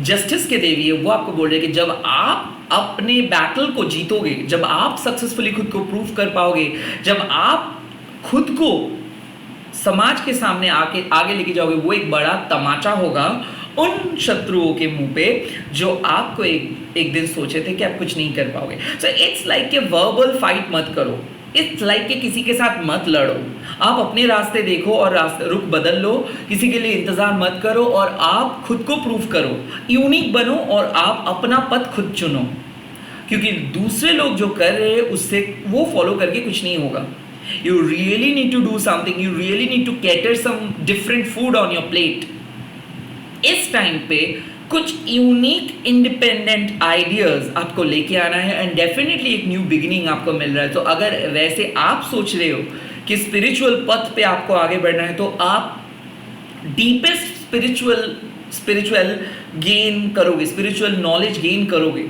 जस्टिस के देवी है, वो आपको बोल रहे कि जब आप अपने बैटल को जीतोगे, जब आप सक्सेसफुली खुद को प्रूव कर पाओगे, जब आप खुद को समाज के सामने आगे लेके जाओगे, वो एक बड़ा तमाचा होगा उन शत्रुओं के मुंह पे जो आपको एक दिन सोचे थे कि आप कुछ नहीं कर पाओगे। सो इट्स लाइक कि वर्बल फाइट मत करो, इट्स लाइक कि किसी के साथ मत लड़ो। आप अपने रास्ते देखो और रुख बदल लो, किसी के लिए इंतजार मत करो और आप खुद को प्रूव करो, यूनिक बनो और आप अपना पथ खुद चुनो। क्योंकि दूसरे लोग जो कर रहे हैं उससे वो फॉलो करके कुछ नहीं होगा। You really need to do something, you really need to cater some different food on your plate. इस टाइम पे कुछ यूनिक इंडिपेंडेंट आइडियाज आपको लेके आना है एंड डेफिनेटली एक न्यू बिगिनिंग आपको मिल रहा है। तो अगर वैसे आप सोच रहे हो कि स्पिरिचुअल पथ पे आपको आगे बढ़ना है, तो आप डीपेस्ट स्पिरिचुअल गेन करोगे, स्पिरिचुअल नॉलेज गेन करोगे,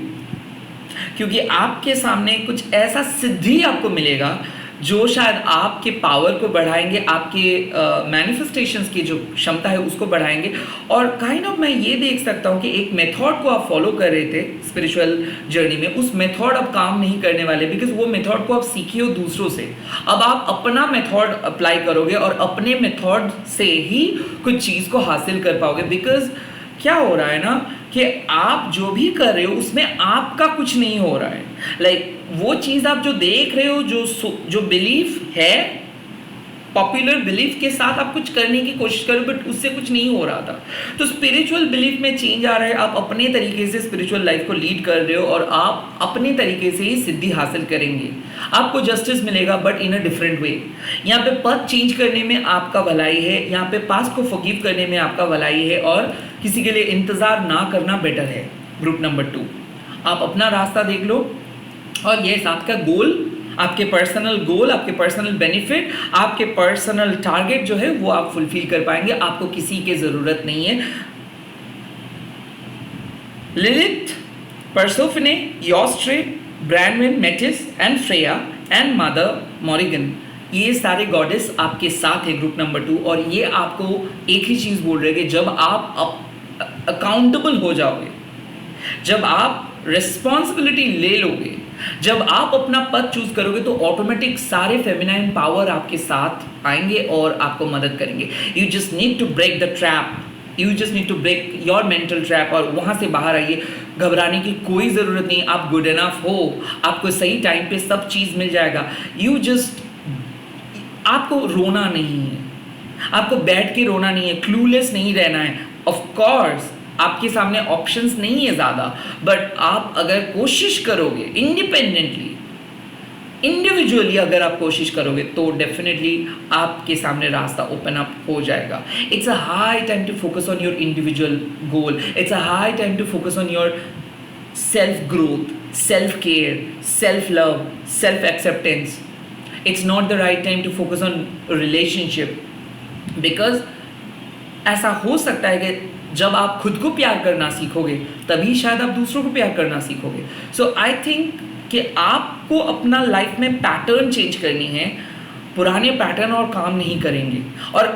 क्योंकि आपके सामने कुछ ऐसा सिद्धि आपको मिलेगा जो शायद आपके पावर को बढ़ाएंगे, आपके मैनिफेस्टेशंस की जो क्षमता है उसको बढ़ाएंगे। और काइंड ऑफ मैं ये देख सकता हूँ कि एक मेथड को आप फॉलो कर रहे थे स्पिरिचुअल जर्नी में, उस मेथड अब काम नहीं करने वाले, बिकॉज वो मेथड को आप सीखे हो दूसरों से। अब आप अपना मेथड अप्लाई करोगे और अपने मेथड से ही कुछ चीज़ को हासिल कर पाओगे। बिकॉज क्या हो रहा है ना कि आप जो भी कर रहे हो उसमें आपका कुछ नहीं हो रहा है। लाइक वो चीज़ आप जो देख रहे हो, जो बिलीफ है, पॉपुलर बिलीफ के साथ आप कुछ करने की कोशिश करो, बट उससे कुछ नहीं हो रहा था। तो स्पिरिचुअल बिलीफ में चेंज आ रहा है, आप अपने तरीके से स्पिरिचुअल लाइफ को लीड कर रहे हो और आप अपने तरीके से ही सिद्धि हासिल करेंगे। आपको जस्टिस मिलेगा but in a different way. यहाँ पे पथ चेंज करने में आपका भलाई है, यहाँ पे पास्ट को फॉरगिव करने में आपका भलाई है और किसी के लिए इंतज़ार ना करना बेटर है। ग्रुप नंबर 2, आप अपना रास्ता देख लो और ये आपका गोल, आपके पर्सनल गोल, आपके पर्सनल बेनिफिट, आपके पर्सनल टारगेट जो है वो आप फुलफिल कर पाएंगे। आपको किसी की ज़रूरत नहीं है। Lilith, Persephone, Eostre, Branwen, Metis and Freya and mother Morrigan, ये सारे गॉडेस आपके साथ है ग्रुप नंबर 2। और ये आपको एक ही चीज़ बोल रहे हैं कि जब आप अकाउंटेबल हो जाओगे, जब आप रिस्पॉन्सिबिलिटी ले लोगे, जब आप अपना पथ चूज करोगे, तो ऑटोमेटिक सारे फेमिनाइन पावर आपके साथ आएंगे और आपको मदद करेंगे। You just need to break the trap, you just need to break your mental trap और वहाँ से बाहर आइए। घबराने की कोई ज़रूरत नहीं, आप गुड इनफ हो, आपको सही टाइम पे सब चीज़ मिल जाएगा। यू जस्ट, आपको रोना नहीं है, आपको बैठ के रोना नहीं है, क्लूलेस नहीं रहना है। ऑफ कोर्स आपके सामने ऑप्शंस नहीं है ज़्यादा, बट आप अगर कोशिश करोगे इंडिपेंडेंटली, इंडिविजुअली अगर आप कोशिश करोगे, तो डेफिनेटली आपके सामने रास्ता ओपन अप हो जाएगा। It's a high time to focus on your individual goal, it's a high time to focus on your self growth, self care, self love, self acceptance. It's not the right time to focus on relationship, because ऐसा हो सकता है कि जब आप खुद को प्यार करना सीखोगे तभी शायद आप दूसरों को प्यार करना सीखोगे। सो आई थिंक कि आपको अपना लाइफ में पैटर्न चेंज करनी है, पुराने पैटर्न और काम नहीं करेंगे। और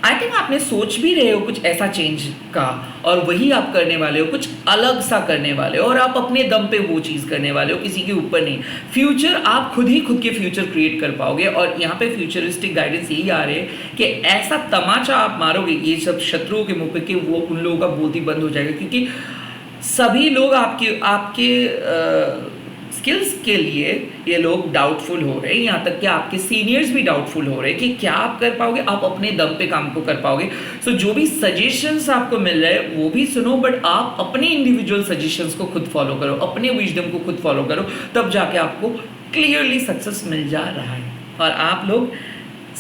आई थिंक आपने सोच भी रहे हो कुछ ऐसा चेंज का, और वही आप करने वाले हो, कुछ अलग सा करने वाले हो, और आप अपने दम पे वो चीज़ करने वाले हो, किसी के ऊपर नहीं। फ्यूचर आप खुद ही खुद के फ्यूचर क्रिएट कर पाओगे। और यहाँ पे फ्यूचरिस्टिक गाइडेंस यही आ रहे हैं कि ऐसा तमाचा आप मारोगे ये सब शत्रुओं के मुंह पे कि वो उन लोगों का बोलती बंद हो जाएगा, क्योंकि सभी लोग आपके आपके स्किल्स के लिए ये लोग डाउटफुल हो रहे हैं। यहाँ तक कि आपके सीनियर्स भी डाउटफुल हो रहे हैं कि क्या आप कर पाओगे, आप अपने दम पे काम को कर पाओगे। सो जो भी सजेशंस आपको मिल रहे हैं वो भी सुनो, बट आप अपने इंडिविजुअल सजेशंस को खुद फॉलो करो, अपने विजडम को खुद फॉलो करो, तब जाके आपको क्लियरली सक्सेस मिल जा रहा है। और आप लोग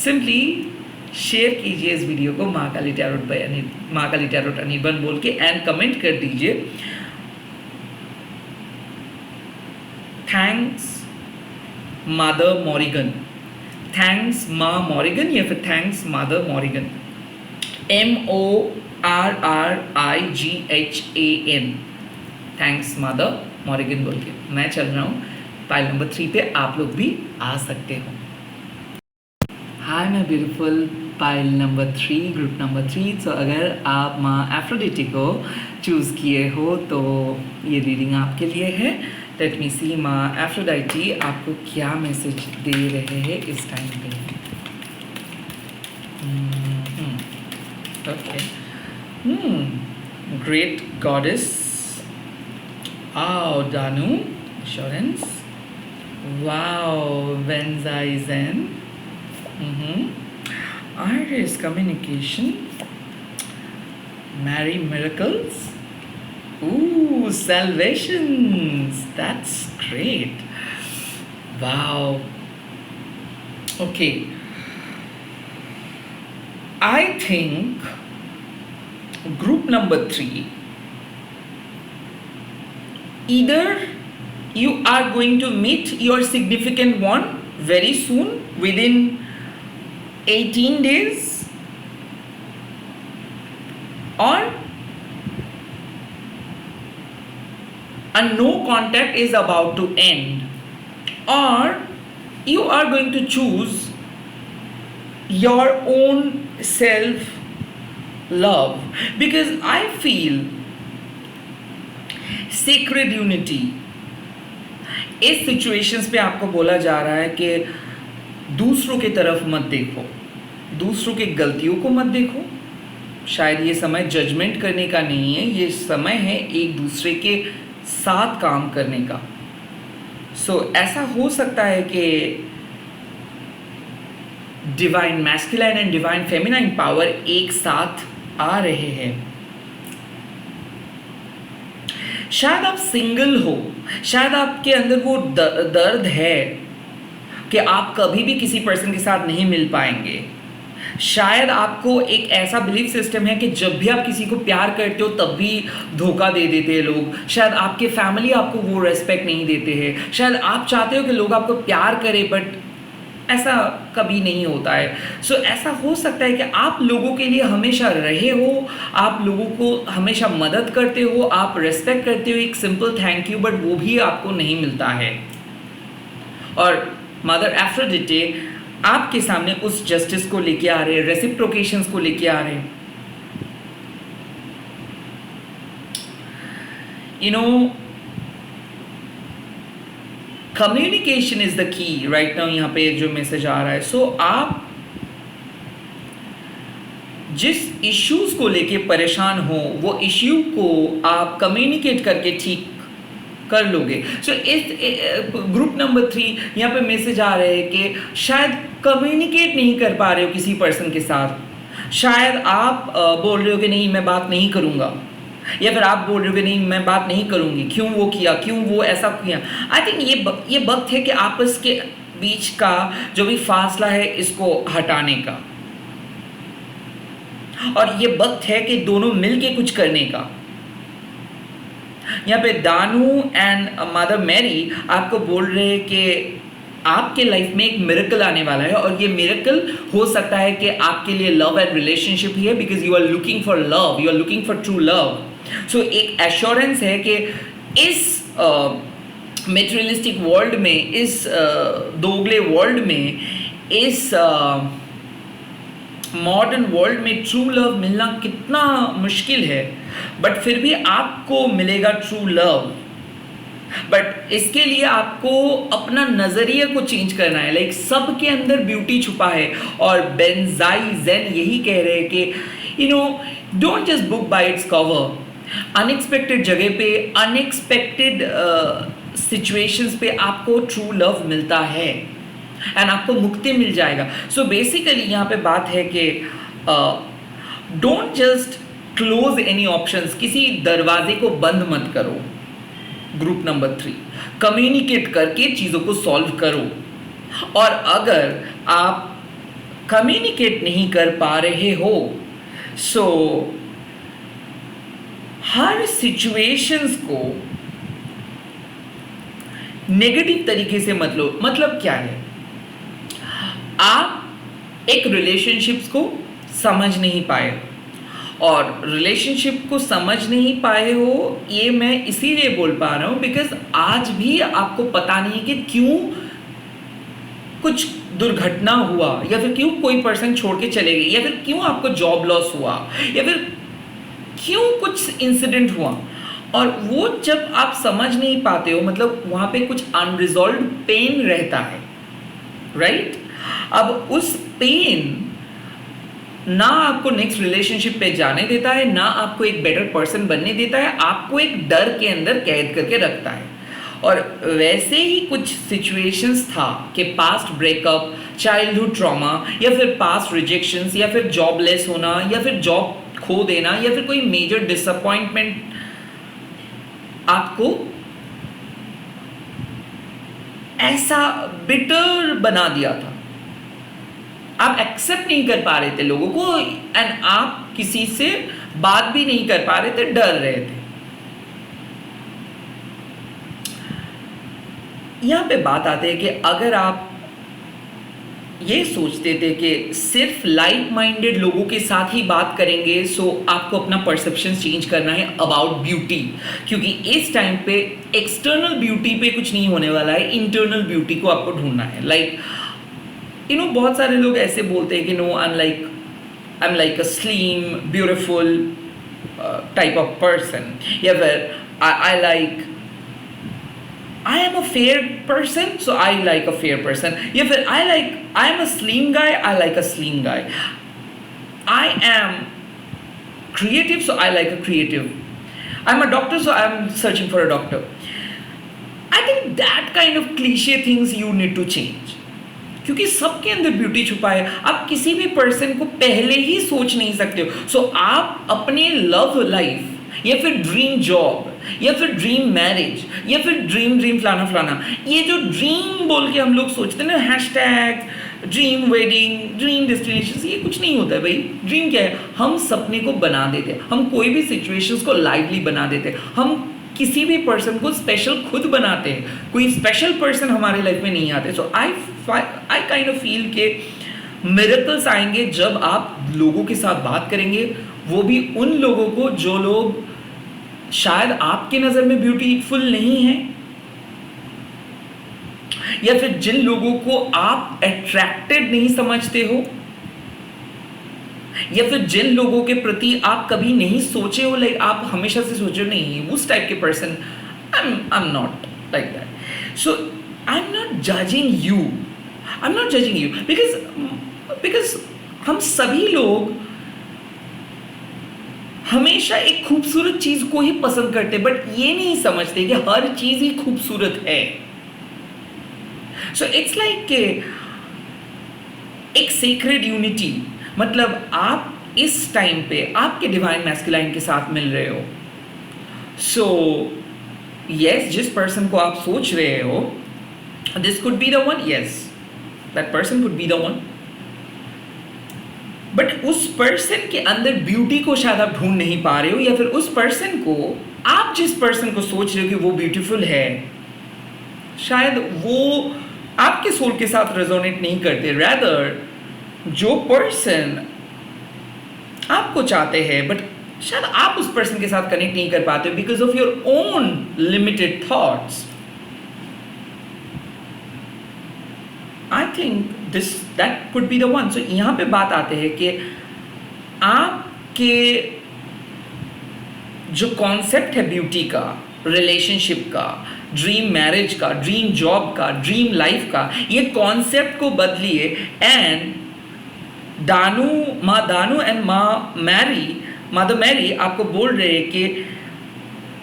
सिंपली शेयर कीजिए इस वीडियो को महाकाली टैरोट अनिर्बन बोल के, एंड कमेंट कर दीजिए थैंक्स मदर मॉरिगन, थैंक्स माँ मॉरिगन या फिर thanks mother Morrigan, MORRIGHAN, thanks mother Morrigan बोल के मैं चल रहा हूँ पाइल नंबर 3 पे। आप लोग भी आ सकते हो। हाय मैं beautiful pile number 3, group number 3। तो अगर आप माँ एफ्रोडिटी को चूज़ किए हो तो ये रीडिंग आपके लिए है। लेट मी सी माँ एफ्रोडाइटी आपको क्या मैसेज दे रहे हैं इस टाइम पे। ओके, ग्रेट गॉडेस, आओ दानू एश्योरेंस, वाओ वेंजाइजन, Iris communication, Mary miracles, ooh salvations, that's great, wow. Okay, I think group number 3, either you are going to meet your significant one very soon within 18 days, or a no contact is about to end, or you are going to choose your own self love, because I feel sacred unity इस situations पे आपको बोला जा रहा है कि दूसरों की तरफ मत देखो, दूसरों की गलतियों को मत देखो। शायद ये समय जजमेंट करने का नहीं है, ये समय है एक दूसरे के साथ काम करने का। सो ऐसा हो सकता है कि divine masculine and divine feminine power एक साथ आ रहे हैं। शायद आप सिंगल हो, शायद आपके अंदर वो दर्द है कि आप कभी भी किसी पर्सन के साथ नहीं मिल पाएंगे। शायद आपको एक ऐसा बिलीफ सिस्टम है कि जब भी आप किसी को प्यार करते हो तब भी धोखा दे देते हैं लोग। शायद आपके फैमिली आपको वो रेस्पेक्ट नहीं देते हैं। शायद आप चाहते हो कि लोग आपको प्यार करें, बट ऐसा कभी नहीं होता है। सो ऐसा हो सकता है कि आप लोगों के लिए हमेशा रहे हो, आप लोगों को हमेशा मदद करते हो, आप रेस्पेक्ट करते हो, एक सिंपल थैंक यू, बट वो भी आपको नहीं मिलता है। और मदर एफ्रोडिटे आपके सामने उस जस्टिस को लेके आ रहे हैं, रेसिप्रोकेशंस को लेके आ रहे हैं। You know, communication is the key right now, यहाँ पे जो मैसेज आ रहा है। सो आप जिस इश्यूज को लेके परेशान हो वो इश्यू को आप कम्युनिकेट करके ठीक कर लोगे। सो इस ग्रुप नंबर 3 यहाँ पे मैसेज आ रहे हैं कि शायद कम्युनिकेट नहीं कर पा रहे हो किसी पर्सन के साथ। शायद आप बोल रहे हो कि नहीं मैं बात नहीं करूँगा, या फिर आप बोल रहे हो कि नहीं मैं बात नहीं करूँगी, क्यों वो किया, क्यों वो ऐसा किया। आई थिंक ये वक्त है कि आपस के बीच का जो भी फासला है इसको हटाने का, और ये वक्त है कि दोनों मिलके कुछ करने का। यहाँ पे दानू एंड मदर मैरी आपको बोल रहे हैं कि आपके लाइफ में एक मिरेकल आने वाला है, और ये मिरेकल हो सकता है कि आपके लिए लव एंड रिलेशनशिप ही है, because you are looking for love, you are looking for true love. So एक एश्योरेंस है कि इस मेटेरियलिस्टिक वर्ल्ड में, इस दोगले वर्ल्ड में, इस मॉडर्न वर्ल्ड में ट्रू लव मिलना कितना मुश्किल है, बट फिर भी आपको मिलेगा ट्रू लव। बट इसके लिए आपको अपना नजरिए को चेंज करना है। लाइक सबके अंदर ब्यूटी छुपा है, और बेंजाई जेन यही कह रहे हैं कि don't just book by its cover. Unexpected जगह पे, अनएक्सपेक्टेड सिचुएशंस पे आपको ट्रू लव मिलता है एंड आपको मुक्ति मिल जाएगा। सो बेसिकली यहाँ पे बात है कि don't just close any options, किसी दरवाजे को बंद मत करो। ग्रुप नंबर 3, कम्युनिकेट करके चीज़ों को सॉल्व करो। और अगर आप कम्युनिकेट नहीं कर पा रहे हो, सो हर सिचुएशंस को नेगेटिव तरीके से मत लो। मतलब क्या है, आप एक रिलेशनशिप्स को समझ नहीं पाए, और रिलेशनशिप को समझ नहीं पाए हो, ये मैं इसीलिए बोल पा रहा हूँ बिकॉज आज भी आपको पता नहीं कि क्यों कुछ दुर्घटना हुआ, या फिर क्यों कोई पर्सन छोड़ के चले गए, या फिर क्यों आपको जॉब लॉस हुआ, या फिर क्यों कुछ इंसिडेंट हुआ। और वो जब आप समझ नहीं पाते हो, मतलब वहाँ पे कुछ अनरिजॉल्व पेन रहता है, राइट? अब उस पेन ना आपको नेक्स्ट रिलेशनशिप पे जाने देता है, ना आपको एक बेटर पर्सन बनने देता है, आपको एक डर के अंदर कैद करके रखता है। और वैसे ही कुछ सिचुएशंस था कि पास्ट ब्रेकअप, चाइल्डहुड ट्रॉमा, या फिर पास्ट रिजेक्शंस, या फिर जॉबलेस होना, या फिर जॉब खो देना, या फिर कोई मेजर डिसअपॉइंटमेंट आपको ऐसा बिटर बना दिया था। आप एक्सेप्ट नहीं कर पा रहे थे लोगों को, एंड आप किसी से बात भी नहीं कर पा रहे थे, डर रहे थे। यहां पे बात आती है कि अगर आप ये सोचते थे कि सिर्फ लाइक माइंडेड लोगों के साथ ही बात करेंगे, सो आपको अपना परसेप्शन चेंज करना है अबाउट ब्यूटी, क्योंकि इस टाइम पे एक्सटर्नल ब्यूटी पे कुछ नहीं होने वाला है, इंटरनल ब्यूटी को आपको ढूंढना है। लाइक बहुत सारे लोग ऐसे बोलते हैं कि no, I am like a slim beautiful type of person, या फिर I am a fair person, so I like a fair person. या फिर I am a slim guy, I like a slim guy. I am creative, so I like a creative. I'm a doctor, so I'm searching for a doctor. I think that kind of cliche things you need to change. क्योंकि सबके अंदर beauty छुपा है। आप किसी भी person को पहले ही सोच नहीं सकते हो। सो आप अपने लव लाइफ, या फिर ड्रीम जॉब, या फिर ड्रीम मैरिज, या फिर ड्रीम फलाना फलाना, ये जो ड्रीम बोल के हम लोग सोचते हैं ना, hashtag dream wedding, dream destination, ये कुछ नहीं होता है भाई। ड्रीम क्या है? हम सपने को बना देते हैं, हम कोई भी सिचुएशंस को लाइवली बना देते हैं, हम किसी भी पर्सन को स्पेशल खुद बनाते हैं, कोई स्पेशल पर्सन हमारे लाइफ में नहीं आते। सो आई काइंड ऑफ फील के मिरेकल्स आएंगे जब आप लोगों के साथ बात करेंगे, वो भी उन लोगों को जो लोग शायद आपके नजर में ब्यूटीफुल नहीं है, या फिर जिन लोगों को आप अट्रैक्टेड नहीं समझते हो, या फिर जिन लोगों के प्रति आप कभी नहीं सोचे हो, लाइक आप हमेशा से सोचे हो नहीं उस टाइप के person, I am not like that. So I am not judging you, because हम सभी लोग हमेशा एक खूबसूरत चीज को ही पसंद करते, बट ये नहीं समझते कि हर चीज ही खूबसूरत है। सो इट्स लाइक एक सीक्रेट यूनिटी, मतलब आप इस टाइम पे आपके डिवाइन मैस्कुलाइन के साथ मिल रहे हो। सो यस, जिस पर्सन को आप सोच रहे हो, this could be the one, yes that person could be the one, but उस पर्सन के अंदर ब्यूटी को शायद आप ढूंढ नहीं पा रहे हो, या फिर उस पर्सन को, आप जिस पर्सन को सोच रहे हो कि वो ब्यूटीफुल है, शायद वो आपके सोल के साथ रेजोनेट नहीं करते। रैदर जो पर्सन आपको चाहते हैं, बट शायद आप उस पर्सन के साथ कनेक्ट नहीं कर पाते because of your own limited thoughts. I think this that could be the one. So यहाँ पे बात आते हैं कि आपके जो कॉन्सेप्ट है ब्यूटी का, रिलेशनशिप का, ड्रीम मैरिज का, ड्रीम जॉब का, ड्रीम लाइफ का, ये कॉन्सेप्ट को बदलिए. एंड माँ दानू एंड मदर मैरी आपको बोल रहे हैं कि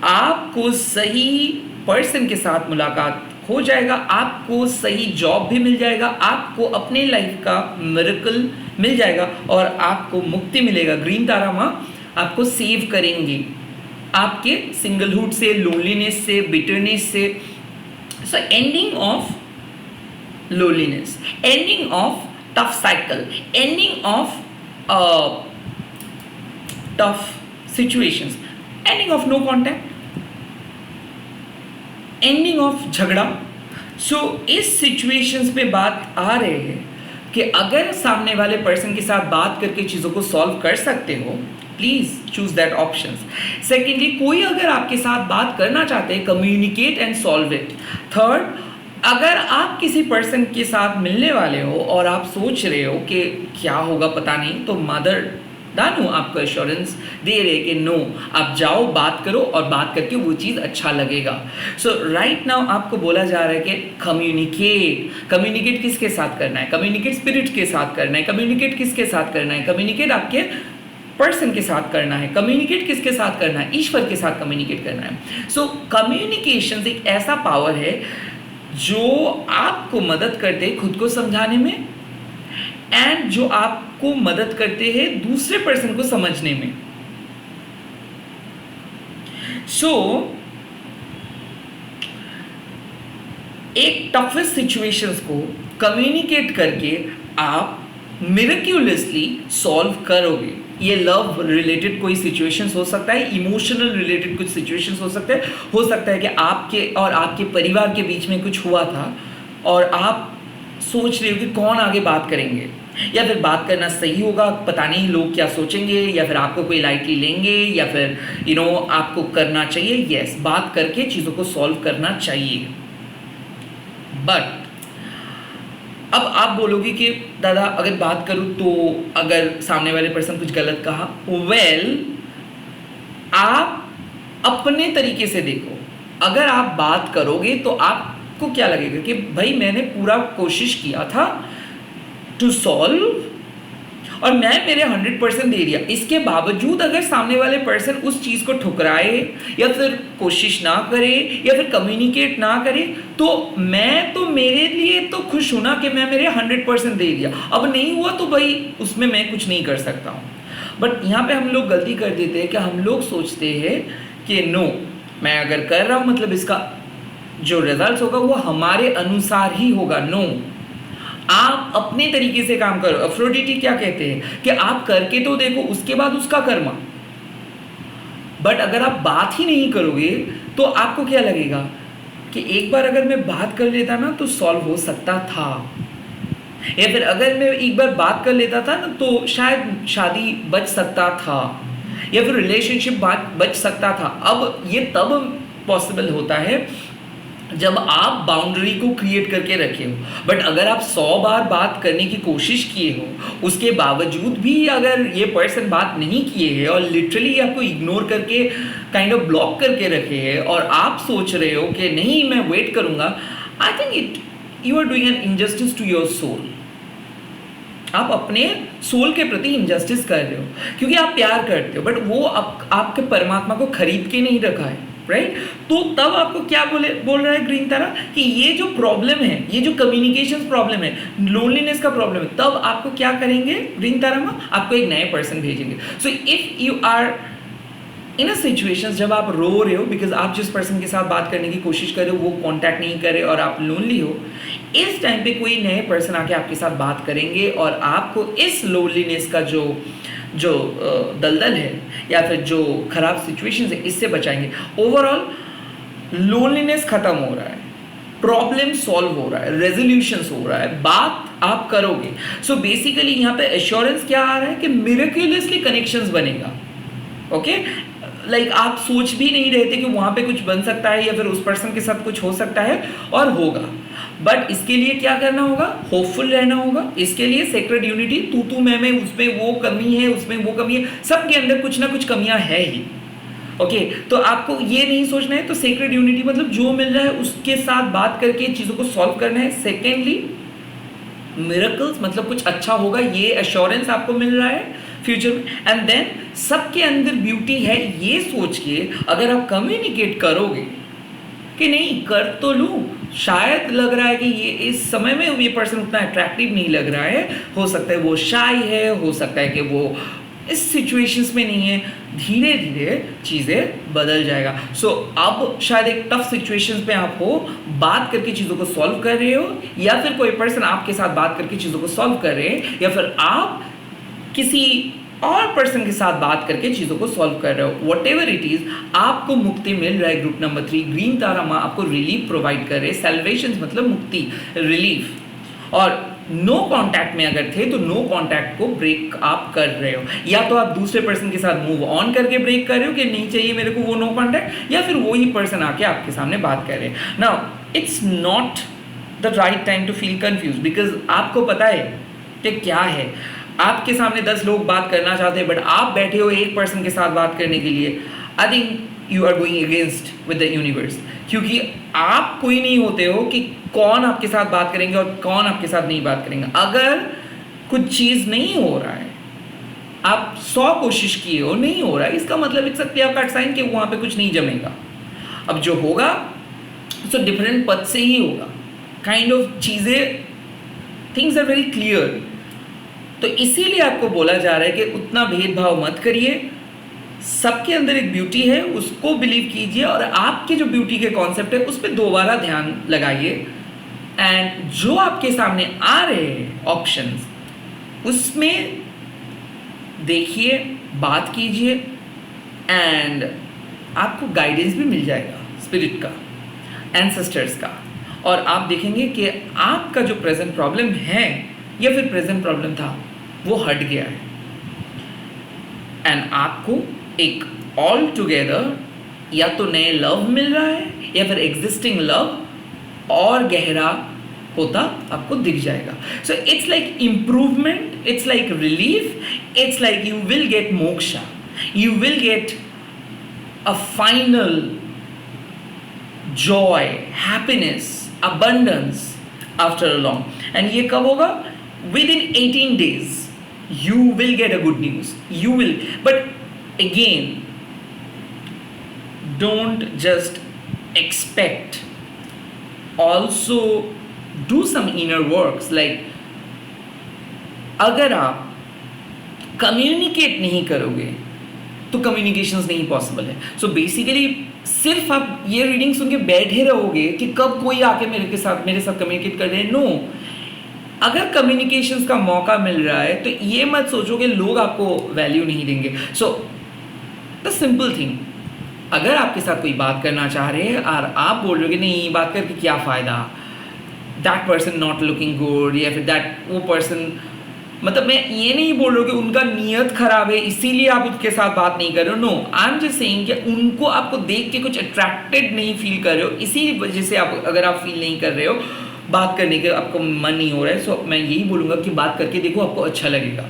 आपको सही पर्सन के साथ मुलाकात हो जाएगा, आपको सही जॉब भी मिल जाएगा, आपको अपने लाइफ का मिरेकल मिल जाएगा और आपको मुक्ति मिलेगा. ग्रीन तारा माँ आपको सेव करेंगी आपके सिंगलहुड से, लोनलीनेस से, बिटरनेस से. So ending of loneliness, ending of tough cycle, ending of tough situations, ending of no contact, ending of झगड़ा. सो इस सिचुएशंस पे बात आ रहे हैं कि अगर सामने वाले पर्सन के साथ बात करके चीज़ों को सॉल्व कर सकते हो, please choose that option. Secondly, कोई अगर आपके साथ बात करना चाहते हैं, communicate and solve it. Third, अगर आप किसी पर्सन के साथ मिलने वाले हो और आप सोच रहे हो कि क्या होगा पता नहीं, तो मदर दानू आपको एश्योरेंस दे रहे कि नो, आप जाओ, बात करो और बात करके वो चीज़ अच्छा लगेगा. सो राइट नाउ आपको बोला जा रहा है कि कम्युनिकेट किसके साथ करना है? कम्युनिकेट स्पिरिट के साथ करना है. कम्युनिकेट किसके साथ करना है? कम्युनिकेट आपके पर्सन के साथ करना है. कम्युनिकेट किसके साथ करना है? ईश्वर के साथ कम्युनिकेट करना है. सो कम्युनिकेशन एक ऐसा पावर है जो आपको मदद करते हैं खुद को समझाने में एंड जो आपको मदद करते हैं दूसरे पर्सन को समझने में. सो एक टफेस्ट सिचुएशंस को कम्युनिकेट करके आप मिरेक्युलसली सॉल्व करोगे. ये लव रिलेटेड कोई सिचुएशंस हो सकता है, इमोशनल रिलेटेड कुछ सिचुएशंस हो सकता है कि आपके और आपके परिवार के बीच में कुछ हुआ था और आप सोच रहे हो कि कौन आगे बात करेंगे, या फिर बात करना सही होगा, पता नहीं लोग क्या सोचेंगे, या फिर आपको कोई लाइटली लेंगे, या फिर आपको करना चाहिए. यस, बात करके चीज़ों को सॉल्व करना चाहिए. बट अब आप बोलोगे कि दादा अगर बात करूं तो अगर सामने वाले पर्सन कुछ गलत कहा, आप अपने तरीके से देखो. अगर आप बात करोगे तो आपको क्या लगेगा कि भाई मैंने पूरा कोशिश किया था टू सॉल्व और मैं मेरे 100% दे दिया. इसके बावजूद अगर सामने वाले पर्सन उस चीज़ को ठुकराए या फिर कोशिश ना करे या फिर कम्युनिकेट ना करे, तो मैं तो मेरे लिए तो खुश हूं ना कि मैं मेरे 100% दे दिया. अब नहीं हुआ तो भाई उसमें मैं कुछ नहीं कर सकता हूँ. बट यहाँ पे हम लोग गलती कर देते हैं कि हम लोग सोचते हैं कि नो, मैं अगर कर रहा हूँ मतलब इसका जो रिजल्ट होगा वो हमारे अनुसार ही होगा. नो, आप अपने तरीके से काम करो. अफ्रोडिटी क्या कहते हैं कि आप करके तो देखो, उसके बाद उसका कर्मा. बट अगर आप बात ही नहीं करोगे तो आपको क्या लगेगा कि एक बार अगर मैं बात कर लेता ना तो सॉल्व हो सकता था, या फिर अगर मैं एक बार बात कर लेता था ना तो शायद शादी बच सकता था, या फिर रिलेशनशिप बच सकता था. अब ये तब पॉसिबल होता है जब आप बाउंड्री को क्रिएट करके रखे हो. बट अगर आप 100 बार बात करने की कोशिश किए हो, उसके बावजूद भी अगर ये पर्सन बात नहीं किए है और लिटरली आपको इग्नोर करके काइंड ऑफ ब्लॉक करके रखे है और आप सोच रहे हो कि नहीं मैं वेट करूंगा, I think you are doing an injustice to your soul. आप अपने सोल के प्रति इनजस्टिस कर रहे हो क्योंकि आप प्यार करते हो, बट वो आपके परमात्मा को खरीद के नहीं रखा है. राइट? तो तब आपको क्या बोल रहा है ग्रीन तारा कि ये जो प्रॉब्लम है, ये जो कम्युनिकेशन प्रॉब्लम है, लोनलीनेस का प्रॉब्लम है, तब आपको क्या करेंगे ग्रीन तारा में? आपको एक नए पर्सन भेजेंगे. So if you are in a situation जब आप रो रहे हो बिकॉज आप जिस पर्सन के साथ बात करने की कोशिश कर रहे हो वो कांटेक्ट नहीं कर रहे और आप लोनली हो, इस टाइम पे कोई नए पर्सन आके आपके साथ बात करेंगे और आपको इस लोनलीनेस का जो दलदल है या फिर जो खराब सिचुएशन है इससे बचाएंगे. ओवरऑल लोनलीनेस खत्म हो रहा है, प्रॉब्लम सॉल्व हो रहा है, रेजोल्यूशंस हो रहा है, बात आप करोगे. सो बेसिकली यहाँ पे एश्योरेंस क्या आ रहा है कि मिरेक्युलसली कनेक्शंस बनेगा. ओके, लाइक आप सोच भी नहीं रहे थे कि वहाँ पे कुछ बन सकता है या फिर उस पर्सन के साथ कुछ हो सकता है और होगा. बट इसके लिए क्या करना होगा, होपफुल रहना होगा। इसके लिए सेक्रेड यूनिटी, तू मैं उसमें वो कमी है, उसमें वो कमी है, सबके अंदर कुछ ना कुछ कमियां है ही। ओके तो आपको ये नहीं सोचना है। तो सेक्रेड यूनिटी मतलब जो मिल रहा है उसके साथ बात करके चीज़ों को सॉल्व करना है। सेकेंडली मिरेकल्स मतलब कुछ अच्छा होगा, ये एश्योरेंस आपको मिल रहा है फ्यूचर में। एंड देन सबके अंदर ब्यूटी है, ये सोच के अगर आप कम्युनिकेट करोगे कि नहीं कर तो लूँ, शायद लग रहा है कि ये इस समय में ये पर्सन उतना अट्रैक्टिव नहीं लग रहा है, हो सकता है वो शाय है, हो सकता है कि वो इस सिचुएशंस में नहीं है, धीरे धीरे चीज़ें बदल जाएगा। सो अब शायद एक टफ सिचुएशंस में आप हो, बात करके चीज़ों को सॉल्व कर रहे हो, या फिर कोई पर्सन आपके साथ बात करके चीज़ों को सॉल्व कर रहे हैं, या फिर आप किसी और पर्सन के साथ बात करके चीज़ों को सॉल्व कर रहे हो। वट एवर इट इज़, आपको मुक्ति मिल रहा है। ग्रुप नंबर 3 ग्रीन तारा माँ आपको रिलीफ प्रोवाइड कर रहे हैं। सेल्वेशन मतलब मुक्ति, रिलीफ। और नो कांटेक्ट में अगर थे तो नो कांटेक्ट को ब्रेक आप कर रहे हो, या तो आप दूसरे पर्सन के साथ मूव ऑन करके ब्रेक कर रहे हो कि नहीं चाहिए मेरे को वो नो कांटेक्ट, या फिर वही पर्सन आके आपके सामने बात कर रहे हैं। Now it's not the right time to feel confuse, because आपको पता है कि क्या है, आपके सामने 10 लोग बात करना चाहते हैं, बट आप बैठे हो एक पर्सन के साथ बात करने के लिए। I think you are going against with the universe, क्योंकि आप कोई नहीं होते हो कि कौन आपके साथ बात करेंगे और कौन आपके साथ नहीं बात करेंगे। अगर कुछ चीज़ नहीं हो रहा है, आप 100 कोशिश किए हो, नहीं हो रहा है, इसका मतलब it's a clear cut sign कि वहाँ पे कुछ नहीं जमेगा। अब जो होगा सो डिफरेंट पद से ही होगा, काइंड ऑफ चीज़ें, थिंग्स आर वेरी क्लियर। तो इसीलिए आपको बोला जा रहा है कि उतना भेदभाव मत करिए, सबके अंदर एक ब्यूटी है, उसको बिलीव कीजिए, और आपके जो ब्यूटी के कॉन्सेप्ट है उस पर दोबारा ध्यान लगाइए। एंड जो आपके सामने आ रहे हैं ऑप्शंस, उसमें देखिए, बात कीजिए, एंड आपको गाइडेंस भी मिल जाएगा स्पिरिट का, एंसेस्टर्स का, और आप देखेंगे कि आपका जो प्रेजेंट प्रॉब्लम है या फिर प्रेजेंट प्रॉब्लम था वो हट गया है। एंड आपको एक ऑल टुगेदर या तो नए लव मिल रहा है, या फिर एग्जिस्टिंग लव और गहरा होता आपको दिख जाएगा। So it's like improvement, it's like relief, it's like you will get moksha, you will get a final Joy, happiness, abundance after a long. And ये कब होगा? Within 18 days you will get a good news. You will, but again, don't just expect. Also do some inner works. Like अगर आप communicate नहीं करोगे तो communications नहीं possible है। सो बेसिकली सिर्फ आप ये रीडिंग सुन के बैठे रहोगे कि कब कोई आके मेरे साथ कम्युनिकेट कर रहे हैं, नो। अगर कम्युनिकेशंस का मौका मिल रहा है तो ये मत सोचो कि लोग आपको वैल्यू नहीं देंगे। सो द सिंपल थिंग, अगर आपके साथ कोई बात करना चाह रहे हैं और आप बोल रहे हो कि नहीं बात करके क्या फ़ायदा, that person not looking good, या फिर दैट वो पर्सन, मतलब मैं ये नहीं बोल रहा हूँ कि उनका नीयत खराब है इसीलिए आप उनके साथ बात नहीं कर रहे हो, no. I am just saying कि उनको आपको देख के कुछ अट्रैक्टेड नहीं फील कर रहे हो, इसी वजह से आप, अगर आप फील नहीं कर रहे हो, बात करने के आपको मन नहीं हो रहा है, सो मैं यही बोलूँगा कि बात करके देखो, आपको अच्छा लगेगा।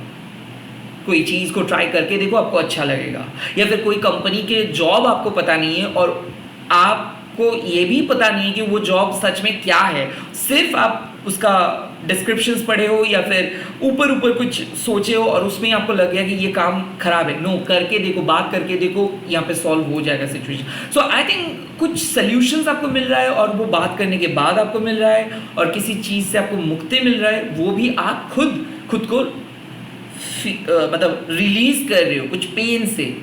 कोई चीज़ को ट्राई करके देखो, आपको अच्छा लगेगा। या फिर कोई कंपनी के जॉब आपको पता नहीं है और आपको ये भी पता नहीं है कि वो जॉब सच में क्या है, सिर्फ आप उसका डिस्क्रिप्शंस पढ़े हो या फिर ऊपर कुछ सोचे हो और उसमें आपको लग गया कि ये काम खराब है, नो, करके देखो, बात करके देखो, यहाँ पे सॉल्व हो जाएगा सिचुएशन। सो आई थिंक कुछ सल्यूशंस आपको मिल रहा है और वो बात करने के बाद आपको मिल रहा है, और किसी चीज़ से आपको मुक्ति मिल रहा है, वो भी आप खुद को मतलब रिलीज कर रहे हो कुछ पेन से,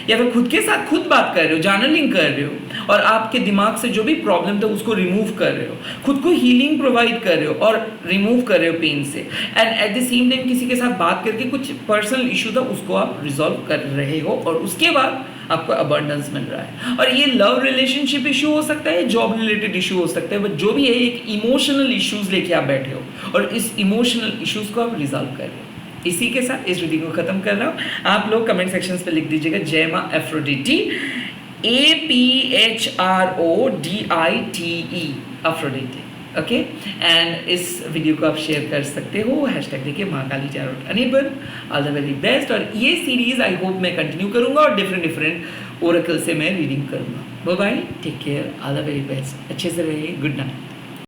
या फिर खुद के साथ खुद बात कर रहे हो, जर्नलिंग कर रहे हो, और आपके दिमाग से जो भी प्रॉब्लम था उसको रिमूव कर रहे हो, खुद को हीलिंग प्रोवाइड कर रहे हो और रिमूव कर रहे हो पेन से। And at the same time किसी के साथ बात करके कुछ पर्सनल इशू था उसको आप रिजॉल्व कर रहे हो, और उसके बाद आपको अबंडेंस मिल रहा है। और ये लव रिलेशनशिप इशू हो सकता है, जॉब रिलेटेड इशू हो सकता है, बट जो भी है एक इमोशनल इश्यूज लेके आप बैठे हो और इस इमोशनल इश्यूज को आप रिजॉल्व कर रहे हो। इसी के साथ इस रीडिंग को खत्म कर रहा हूँ। आप लोग कमेंट सेक्शंस पे लिख दीजिएगा जय माँ Aphrodite, APHRODITE, Aphrodite. Okay. And इस वीडियो को आप शेयर कर सकते हो, हैशटैग देखिए Mahakali tarot enable. All the very best. और ये सीरीज आई होप मैं कंटिन्यू करूंगा और डिफरेंट ओरेकल से मैं रीडिंग करूंगा। Bye bye, take care, all the very best, अच्छे से रहिए, गुड नाइट।